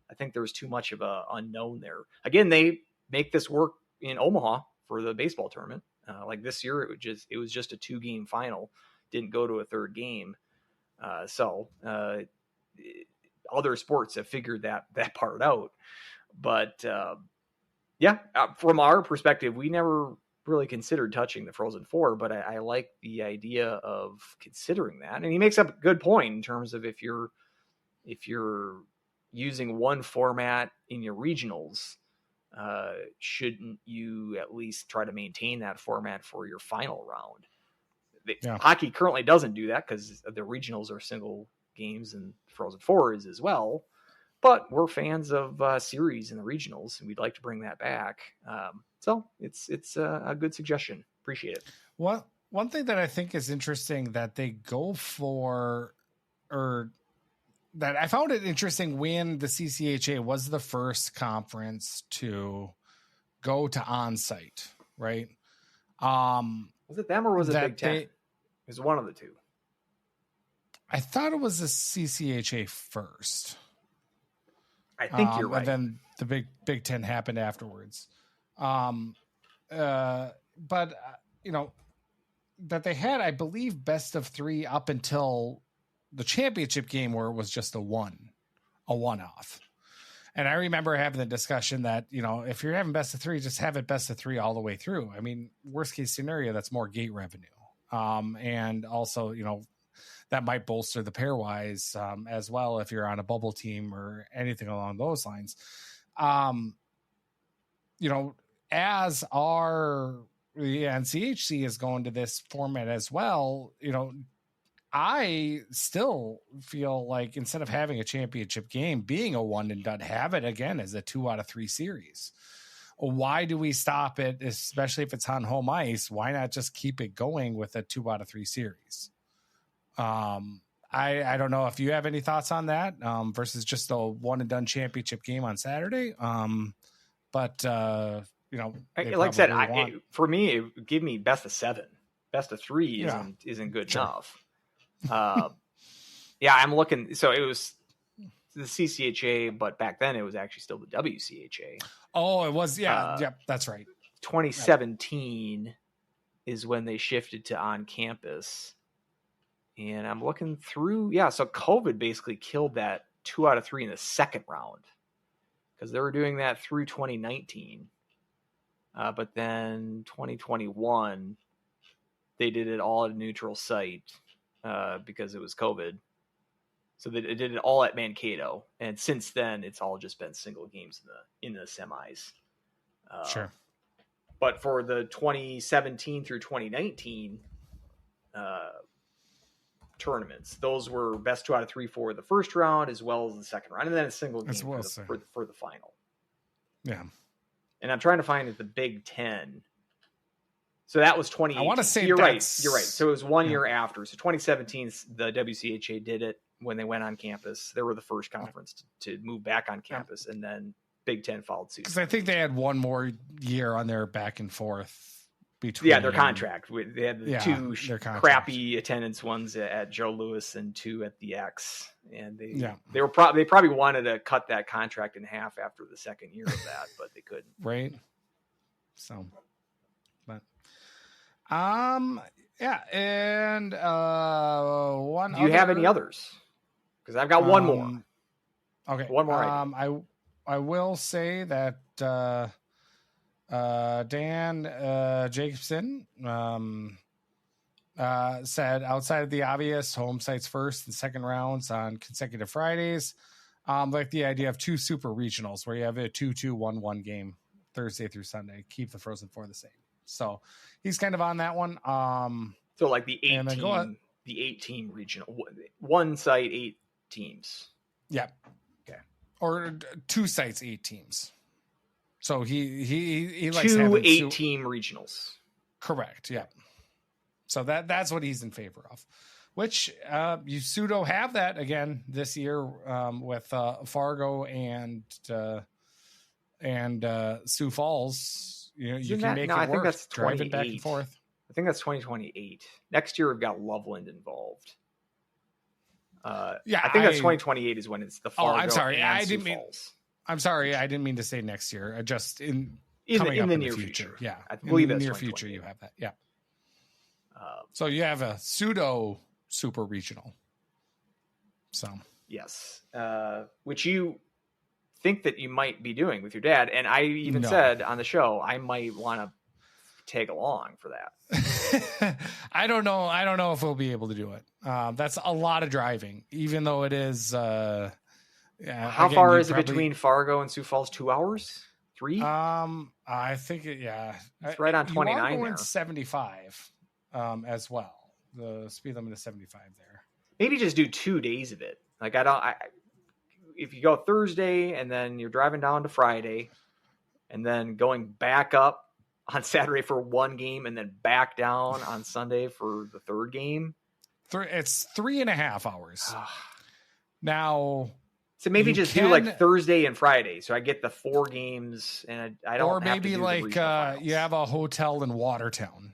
I think there was too much of a unknown there. Again, they make this work in Omaha for the baseball tournament. Like this year, it was just a 2-game final. Didn't go to a third game. So other sports have figured that part out. But from our perspective, we never really considered touching the Frozen Four, but I like the idea of considering that. And he makes up a good point in terms of if you're using one format in your regionals, shouldn't you at least try to maintain that format for your final round? Hockey currently doesn't do that because the regionals are single games and Frozen Four is as well. But we're fans of series in the regionals, and we'd like to bring that back. So it's a good suggestion. Appreciate it. One thing that I think is interesting that they go for, or that I found it interesting when the CCHA was the first conference to go to on-site, right? Was it them or was it Big Ten? It was one of the two. I thought it was the CCHA first. I think you're right. And then the Big Ten happened afterwards. But that they had, I believe, best of three up until the championship game where it was just a one-off. And I remember having the discussion that, if you're having best of three, just have it best of three all the way through. I mean, worst case scenario, that's more gate revenue. And also, that might bolster the pairwise as well if you're on a bubble team or anything along those lines. As the NCHC is going to this format as well, I still feel like instead of having a championship game being a one and done, have it again as a 2 out of 3 series. Why do we stop it, especially if it's on home ice? Why not just keep it going with a 2 out of 3 series? I don't know if you have any thoughts on that versus just a one and done championship game on Saturday. Like I said, for me, it would give me best of 7. Best of 3 isn't good enough. I'm looking. So it was the CCHA, but back then it was actually still the WCHA. Oh, it was. Yeah. That's right. 2017 is when they shifted to on campus. And I'm looking through. Yeah. So COVID basically killed that 2 out of 3 in the second round because they were doing that through 2019. But then 2021, they did it all at a neutral site because it was COVID. So they did it all at Mankato. And since then, it's all just been single games in the semis. Sure. But for the 2017 through 2019 tournaments, those were best 2 out of 3 for the first round as well as the second round. And then a single game for the final. Yeah. And I'm trying to find the Big Ten. So that was 2018. I want to say you're right. So it was 1 year after. So 2017, the WCHA did it when they went on campus. They were the first conference to move back on campus, and then Big Ten followed suit. Because I think they had one more year on their back and forth between. Yeah, their contract. They had the two crappy attendance ones at Joe Louis and 2 at the X, and they probably wanted to cut that contract in half after the second year of that, but they couldn't. Right. So, but and one. Do you have any others? Because I've got one more. Okay, one more. I will say that Dan Jacobson said outside of the obvious home sites first and second rounds on consecutive Fridays, like the idea of 2 super regionals where you have a 2-2-1-1 game Thursday through Sunday, keep the Frozen Four the same. So he's kind of on that one. So like the 8-team regional, one site, 8 teams. Yeah. Okay. Or 2 sites, 8 teams. So he likes 2 having 8-team regionals. Correct. Yeah. So that's what he's in favor of, which you pseudo have that again this year with Fargo and Sioux Falls. You can make it work. I think that's driving back and forth. I think that's 2028. Next year we've got Loveland involved. I think that's 2028 is when it's the Fargo. Oh, I'm sorry. I didn't mean to say next year. Just in the near future. Yeah, I believe in the near future you have that. Yeah. So you have a pseudo super regional. So yes, which you think that you might be doing with your dad, and I even said on the show I might want to tag along for that. I don't know. I don't know if we'll be able to do it. That's a lot of driving, even though it is. Yeah, How far is it between Fargo and Sioux Falls? 2 hours? 3? I think it's right on 29 you are going there. 75 as well. The speed limit is 75 there. Maybe just do 2 days of it. Like if you go Thursday and then you're driving down to Friday and then going back up on Saturday for one game and then back down on Sunday for the third game. It's 3.5 hours. Now, so maybe just do like Thursday and Friday. So I get the 4 games and I don't. Or maybe like you have a hotel in Watertown,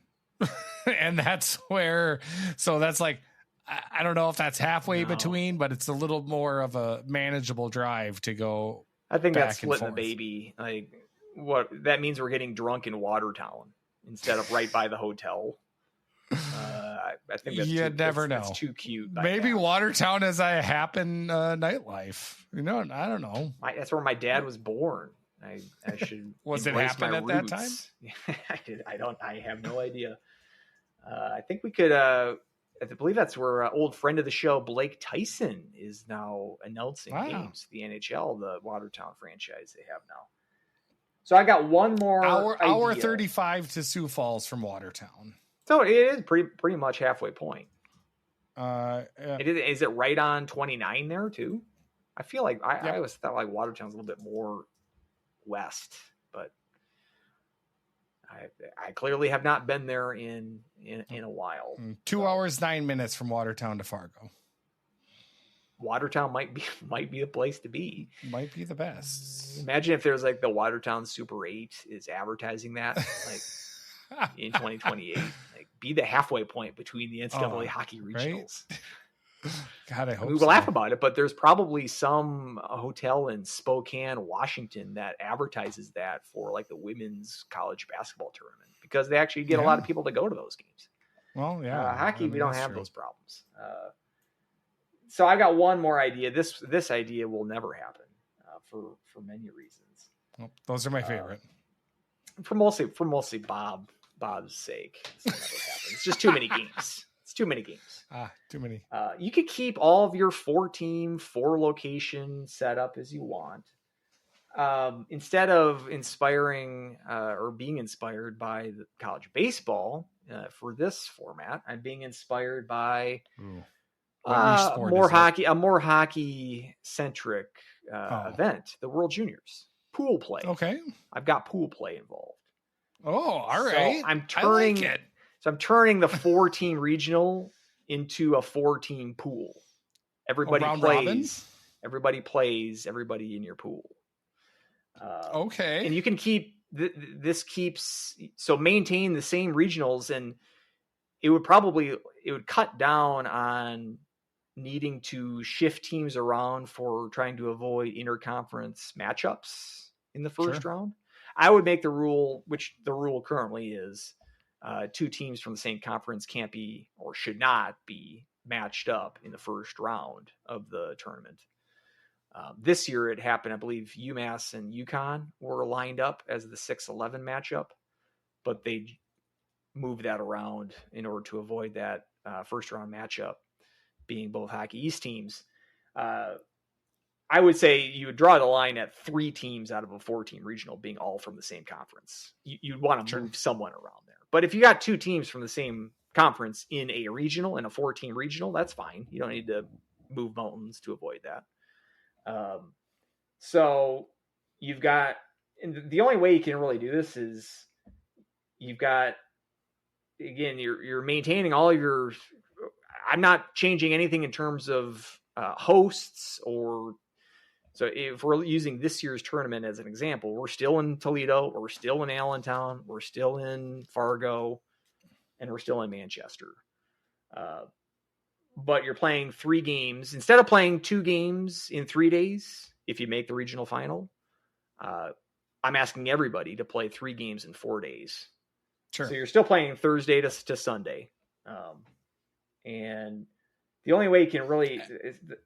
and that's where. So that's like, I don't know if that's halfway between, but it's a little more of a manageable drive to go. I think that's splitting the baby. Like what that means, we're getting drunk in Watertown instead of right by the hotel. I think that's never know. It's too cute. Maybe Watertown has a happen nightlife. You know, I don't know. That's where my dad was born. I should. Was it happen at that time? I have no idea. I think we could. I believe that's where old friend of the show Blake Tyson is now announcing games. The NHL, the Watertown franchise they have now. So I got one more hour 35 to Sioux Falls from Watertown. So it is pretty much halfway point. Yeah. Is it right on 29 there too? I feel like I always thought like Watertown's a little bit more west, but I clearly have not been there in a while. 2 hours 9 minutes from Watertown to Fargo. Watertown might be the place to be. Might be the best. Imagine if there's like the Watertown Super 8 is advertising that like in 2028. Like be the halfway point between the NCAA hockey regionals. Right? God, I hope we will laugh about it, but there's probably some hotel in Spokane, Washington that advertises that for like the women's college basketball tournament because they actually get a lot of people to go to those games. Well, yeah. Hockey, we don't have those problems. So I got one more idea. This idea will never happen for many reasons. Well, those are my favorite. For mostly Bob's sake. This will never happen. It's just too many games. It's too many games. Too many. You could keep all of your 4-team, 4-location setup as you want. Instead of inspiring or being inspired by the college baseball for this format, I'm being inspired by a more hockey centric event, the World Juniors pool play. Okay, I've got pool play involved. Oh, all right. So I'm turning it. So I'm turning the 4-team regional into a 4-team pool. Everybody plays. Everybody plays. Everybody in your pool. Okay. And you can keep maintain the same regionals, and it would cut down on needing to shift teams around for trying to avoid interconference matchups in the first round. I would make the rule, which the rule currently is, 2 teams from the same conference can't be or should not be matched up in the first round of the tournament. This year it happened, I believe UMass and UConn were lined up as the 6-11 matchup, but they moved that around in order to avoid that first round matchup being both Hockey East teams. I would say you would draw the line at 3 teams out of a 4-team regional being all from the same conference. You'd want to move someone around there. But if you got 2 teams from the same conference in a regional, in a 4-team regional, that's fine. You don't need to move mountains to avoid that. So you've got, and the only way you can really do this is you've got, again, you're maintaining all of your, I'm not changing anything in terms of hosts or, so if we're using this year's tournament as an example, we're still in Toledo, we're still in Allentown, we're still in Fargo, and we're still in Manchester. But you're playing 3 games. Instead of playing 2 games in 3 days, if you make the regional final, I'm asking everybody to play 3 games in 4 days. Sure. So you're still playing Thursday to Sunday. And the only way you can really,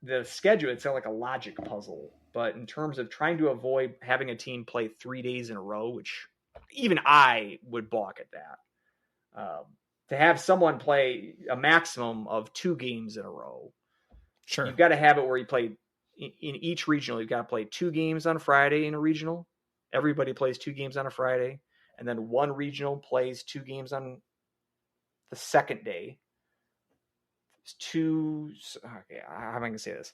the schedule, it's like a logic puzzle. But in terms of trying to avoid having a team play 3 days in a row, which even I would balk at that. To have someone play a maximum of 2 games in a row, Sure. you've got to have it where you play in each regional. You've got to play 2 games on Friday in a regional. Everybody plays 2 games on a Friday, and then one regional plays 2 games on the second day. Okay, how am I going to say this?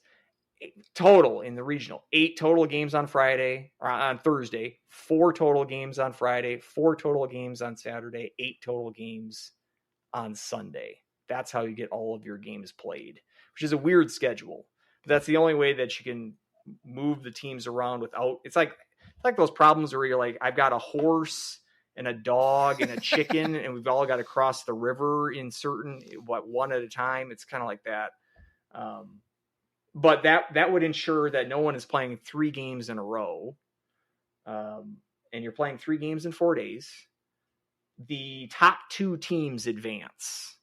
Total in the regional, 8 total games on Friday or on Thursday, 4 total games on Friday, 4 total games on Saturday, 8 total games on Sunday. That's how you get all of your games played, which is a weird schedule. But that's the only way that you can move the teams around without. It's like those problems where you're like, I've got a horse and a dog and a chicken, and we've all got to cross the river in one at a time. It's kind of like that. But that would ensure that no one is playing 3 games in a row. And you're playing 3 games in 4 days. The top 2 teams advance.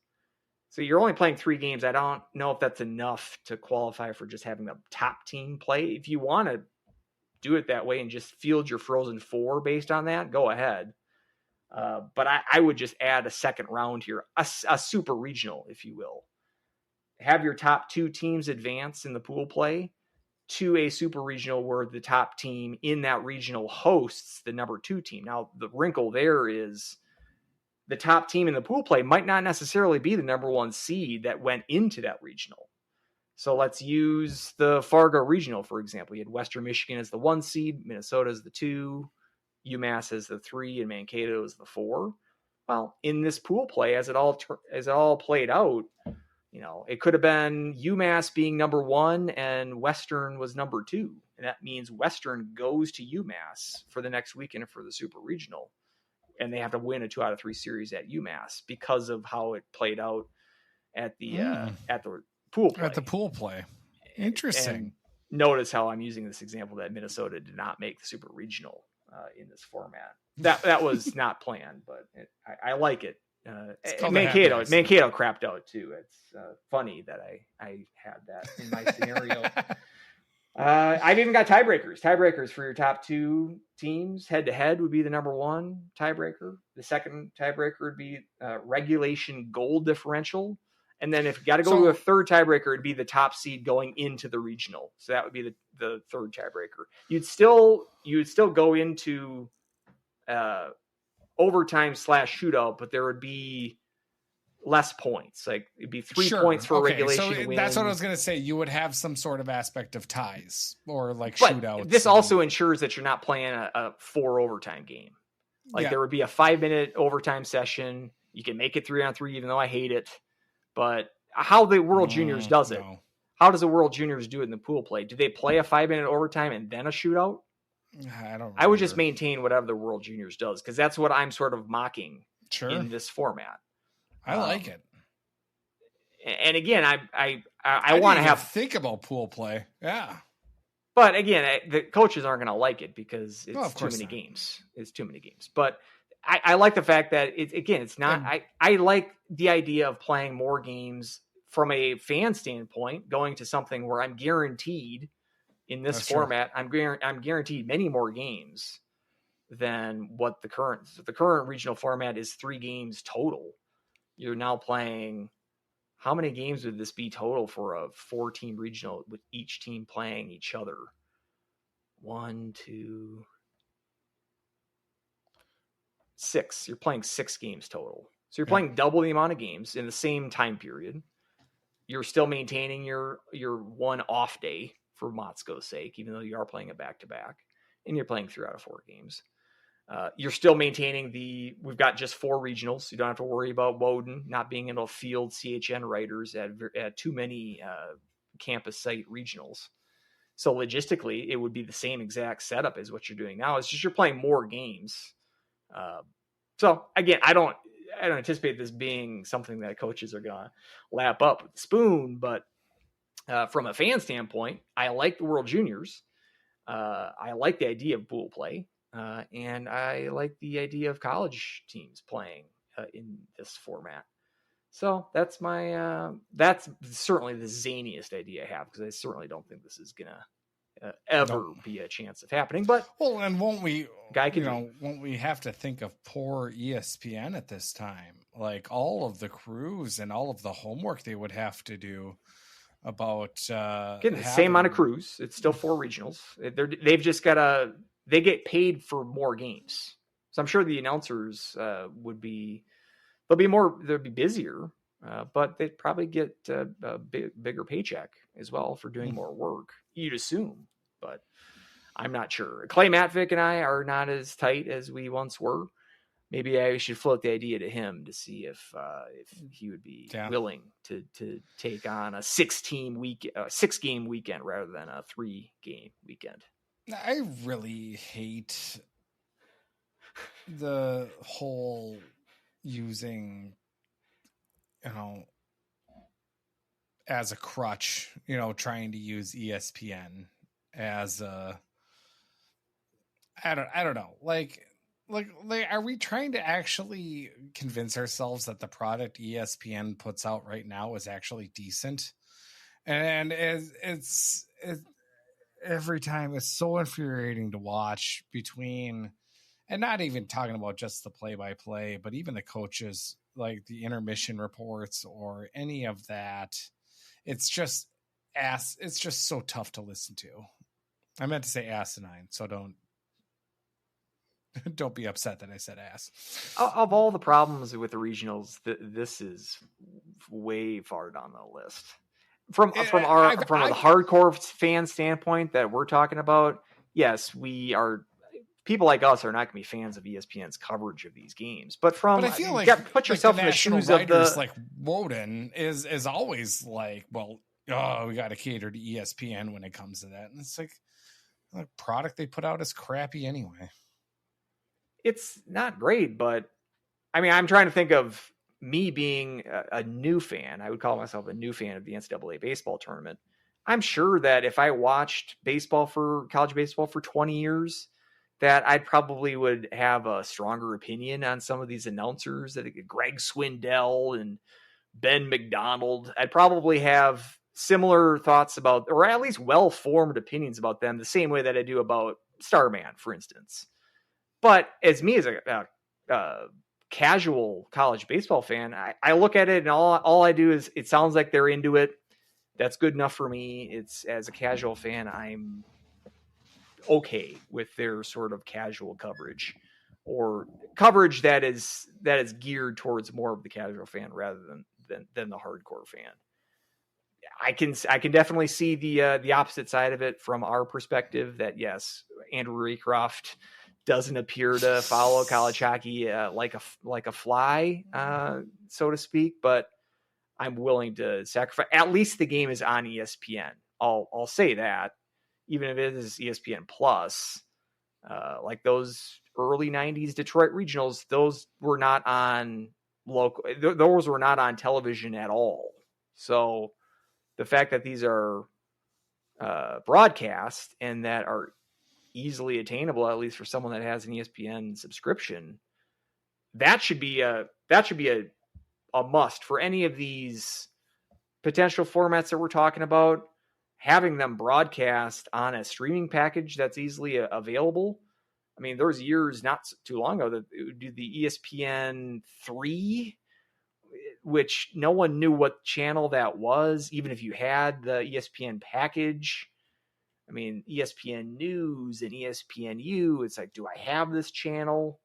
So you're only playing 3 games. I don't know if that's enough to qualify for just having the top team play. If you want to do it that way and just field your Frozen 4 based on that, go ahead. But I would just add a second round here, a super regional, if you will. Have your top 2 teams advance in the pool play to a super regional where the top team in that regional hosts the number 2 team. Now, the wrinkle there is the top team in the pool play might not necessarily be the number 1 seed that went into that regional. So let's use the Fargo regional, for example. You had Western Michigan as the 1 seed, Minnesota as the 2, UMass as the 3, and Mankato as the 4. Well, in this pool play, as it all played out, it could have been UMass being number 1 and Western was number 2. And that means Western goes to UMass for the next weekend for the super regional. And they have to win a 2 out of 3 series at UMass because of how it played out at the pool play. At the pool play. Interesting. And notice how I'm using this example that Minnesota did not make the super regional in this format. That was not planned, but I like it. Mankato crapped out too. It's funny that I had that in my scenario. I've even got tiebreakers. Tiebreakers for your top 2 teams. Head-to-head would be the number 1 tiebreaker. The second tiebreaker would be regulation goal differential. And then if you got to go to a third tiebreaker, it'd be the top seed going into the regional. So that would be the third tiebreaker. You'd still go into overtime / shootout, but there would be less points. Like it'd be 3 points for a regulation win. That's what I was going to say. You would have some sort of aspect of ties or like shootouts. This also ensures that you're not playing a 4 overtime game. There would be a 5-minute overtime session. You can make it 3-on-3, even though I hate it. But how the World Juniors does it? No. How does the World Juniors do it in the pool play? Do they play a 5-minute overtime and then a shootout? I would just maintain whatever the World Juniors does, because that's what I'm sort of mocking in this format. I like it. And again, I want to think about pool play. Yeah. But again, the coaches aren't going to like it because it's too many games. It's too many games. But I like the fact that it's not. I like the idea of playing more games from a fan standpoint, going to something where I'm guaranteed in this format. I'm guaranteed many more games than what the current regional format is. 3 games total. You're now playing. How many games would this be total for a 4-team regional with each team playing each other? 1, 2, 6. You're playing 6 games total. So you're playing double the amount of games in the same time period. You're still maintaining your 1 off day for Motzko's sake, even though you are playing a back-to-back, and you're playing 3 out of 4 games. You're still maintaining we've got just 4 regionals. You don't have to worry about Woden not being able to field CHN writers at too many campus site regionals. So logistically, it would be the same exact setup as what you're doing now. It's just you're playing more games. So again, I don't anticipate this being something that coaches are going to lap up with the spoon. But from a fan standpoint, I like the World Juniors. I like the idea of pool play. And I like the idea of college teams playing in this format. So that's that's certainly the zaniest idea I have, because I certainly don't think this is going to ever be a chance of happening. But and won't we? Guy could won't we have to think of poor ESPN at this time? Like all of the crews and all of the homework they would have to do about getting the same amount of crews. It's still 4 regionals. They've just got they get paid for more games. So I'm sure the announcers they'll be busier, but they'd probably get a bigger paycheck as well for doing more work. You'd assume, but I'm not sure. Clay Matvick and I are not as tight as we once were. Maybe I should float the idea to him to see if he would be willing to take on a 6-game weekend rather than a 3-game weekend. I really hate the whole using, as a crutch, trying to use ESPN as I don't know. Like, are we trying to actually convince ourselves that the product ESPN puts out right now is actually decent? And it's every time it's so infuriating to watch between, and not even talking about just the play-by-play, but even the coaches, like the intermission reports or any of that. It's just it's just so tough to listen to. I meant to say asinine, so don't be upset that I said ass. Of all the problems with the regionals, this is way far down the list. From the hardcore fan standpoint that we're talking about, yes, we are. People like us are not going to be fans of ESPN's coverage of these games. But I feel like put yourself in the shoes of like Woden is always like, well, we got to cater to ESPN when it comes to that, and it's like the product they put out is crappy anyway. It's not great, but I mean, I'm trying to think of me being a new fan. I would call myself a new fan of the NCAA baseball tournament. I'm sure that if I watched college baseball for 20 years, that I probably would have a stronger opinion on some of these announcers, that Greg Swindell and Ben McDonald. I'd probably have similar thoughts about, or at least well-formed opinions about them, the same way that I do about Starman, for instance. But as a casual college baseball fan, I look at it and all I do is, it sounds like they're into it. That's good enough for me. It's, as a casual fan, I'm okay with their sort of casual coverage, or coverage that is geared towards more of the casual fan rather than the hardcore fan. I can definitely see the opposite side of it from our perspective, that yes, Andrew Raycroft doesn't appear to follow college hockey like a fly, so to speak, but I'm willing to sacrifice. At least the game is on ESPN. I'll say that, even if it is ESPN Plus, like those early '90s Detroit regionals, those were not on those were not on television at all. So the fact that these are broadcast and that are easily attainable, at least for someone that has an ESPN subscription, that should be a must for any of these potential formats that we're talking about. Having them broadcast on a streaming package that's easily available. I mean, there was years not too long ago that it would do the ESPN 3, which no one knew what channel that was, even if you had the ESPN package. I mean, ESPN News and ESPNU, it's like, do I have this channel?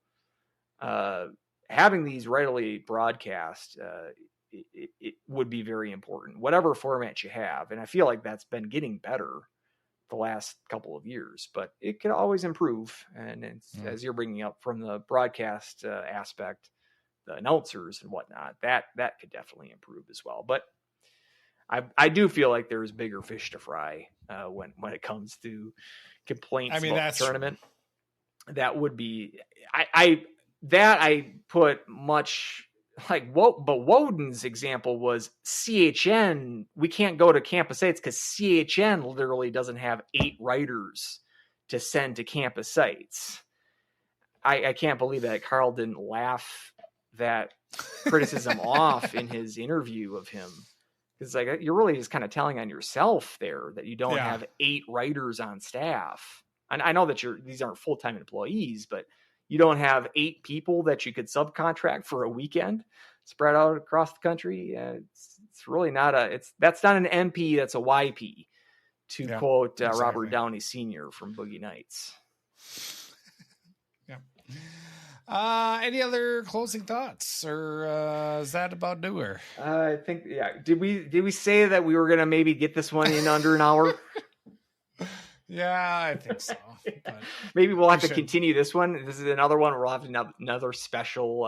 Having these readily broadcast, it would be very important, whatever format you have. And I feel like that's been getting better the last couple of years, but it could always improve. And as you're bringing up from the broadcast aspect, the announcers and whatnot, that could definitely improve as well. But I do feel like there's bigger fish to fry when it comes to complaints about the tournament. That would be I put much like but Woden's example was CHN. We can't go to campus sites because CHN literally doesn't have 8 writers to send to campus sites. I can't believe that Carl didn't laugh that criticism off in his interview of him Because like you're really just kind of telling on yourself there that you don't Yeah. have 8 writers on staff. And I know that these aren't full-time employees, but you don't have 8 people that you could subcontract for a weekend spread out across the country. It's really not that's not an MP, that's a YP, to quote Robert Downey Sr. from Boogie Nights. Yeah. Any other closing thoughts, or is that about doer? I think, Did we say that we were gonna maybe get this one in under an hour? Yeah, I think so. But maybe we'll have to continue this one. This is another one. We'll have another special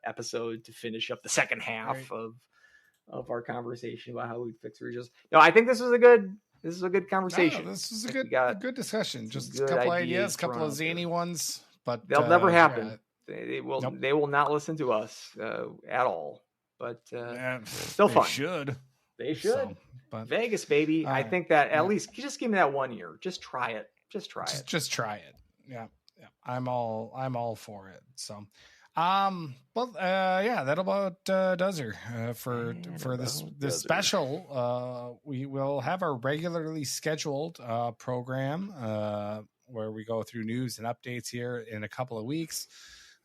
episode to finish up the second half of our conversation about how we fix regionals. No, I think this was a good conversation. No, this was a good discussion. Just a couple ideas, a couple of zany ones, but they'll never happen. They will not listen to us at all. But still fun. They should. So, but, Vegas, baby. I think that at least just give me that 1 year. Just try it. Just try it. Yeah. I'm all for it. So, that about does her for this special. We will have our regularly scheduled program where we go through news and updates here in a couple of weeks.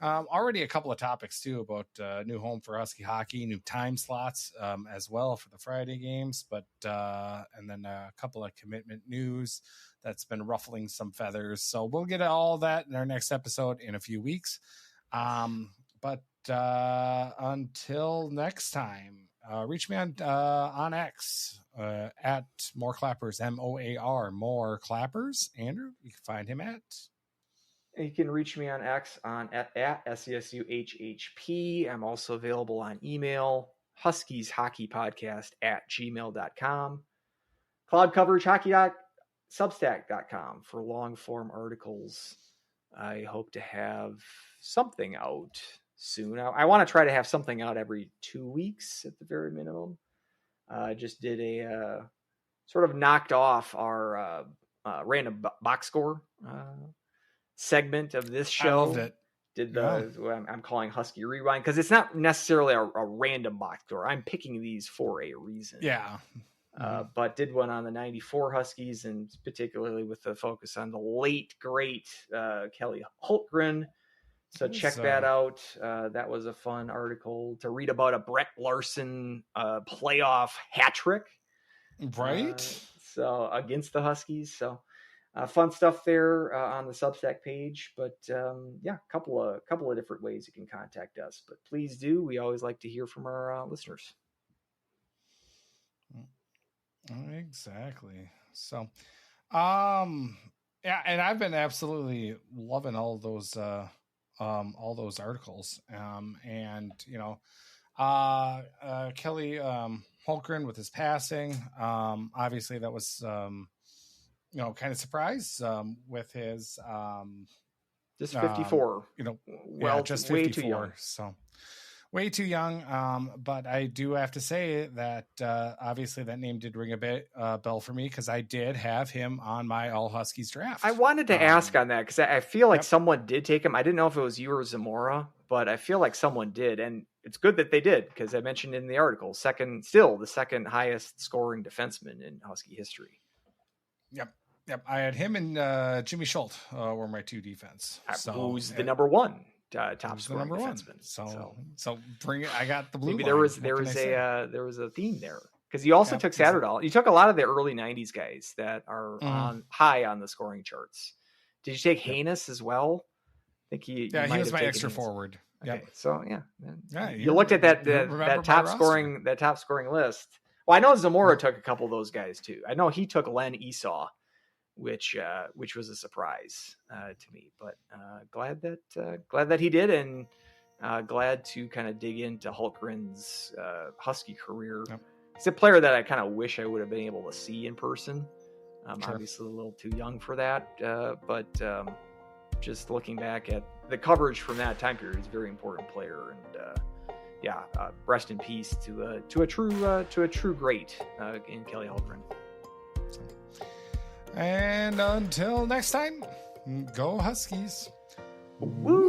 Already a couple of topics too about new home for Husky hockey, new time slots as well for the Friday games, but and then a couple of commitment news that's been ruffling some feathers. So we'll get all that in our next episode in a few weeks. But until next time, reach me on X at More Clappers, MOAR, More Clappers. Andrew, you can find him at. You can reach me on X at SCSUHHP. I'm also available on email, huskieshockeypodcast@gmail.com. Cloud coverage hockey.substack.com for long form articles. I hope to have something out soon. I want to try to have something out every 2 weeks at the very minimum. I just did a sort of knocked off our random box score segment of this show. I loved it. Did what I'm calling Husky Rewind, because it's not necessarily a random box score. I'm picking these for a reason. Yeah. But did one on the 94 Huskies, and particularly with the focus on the late, great Kelly Hultgren. So check that out. That was a fun article to read about a Brett Larson playoff hat trick. Right. So against the Huskies. So fun stuff there on the Substack page. But a couple of different ways you can contact us. But please do. We always like to hear from our listeners. Exactly. So, and I've been absolutely loving all those articles. And Kelly Hultgren with his passing. Obviously, that was kind of surprise with his just 54. Just 54. Way too young. So. Way too young, but I do have to say that obviously that name did ring a bell for me, because I did have him on my All Huskies draft. I wanted to ask on that, because I feel like someone did take him. I didn't know if it was you or Zamora, but I feel like someone did, and it's good that they did, because I mentioned in the article, the second highest scoring defenseman in Husky history. Yep. I had him and Jimmy Schultz were my two defense. Who's the number one? Top scoring defenseman. So bring it. I got the blue. Maybe there was a theme there, because you also took Satterdahl. You took a lot of the early '90s guys that are high on the scoring charts. Did you take Haynes as well? I think he was my extra forward. Okay. Yeah. So you looked at that top scoring list. Well, I know Zamora took a couple of those guys too. I know he took Len Esau, which was a surprise to me, but glad that he did, and glad to kind of dig into Hultgren's Husky career. Yep. He's a player that I kind of wish I would have been able to see in person. Obviously a little too young for that, but just looking back at the coverage from that time period, he's a very important player, and rest in peace to a true great in Kelly Hultgren. And until next time, go Huskies. Woo!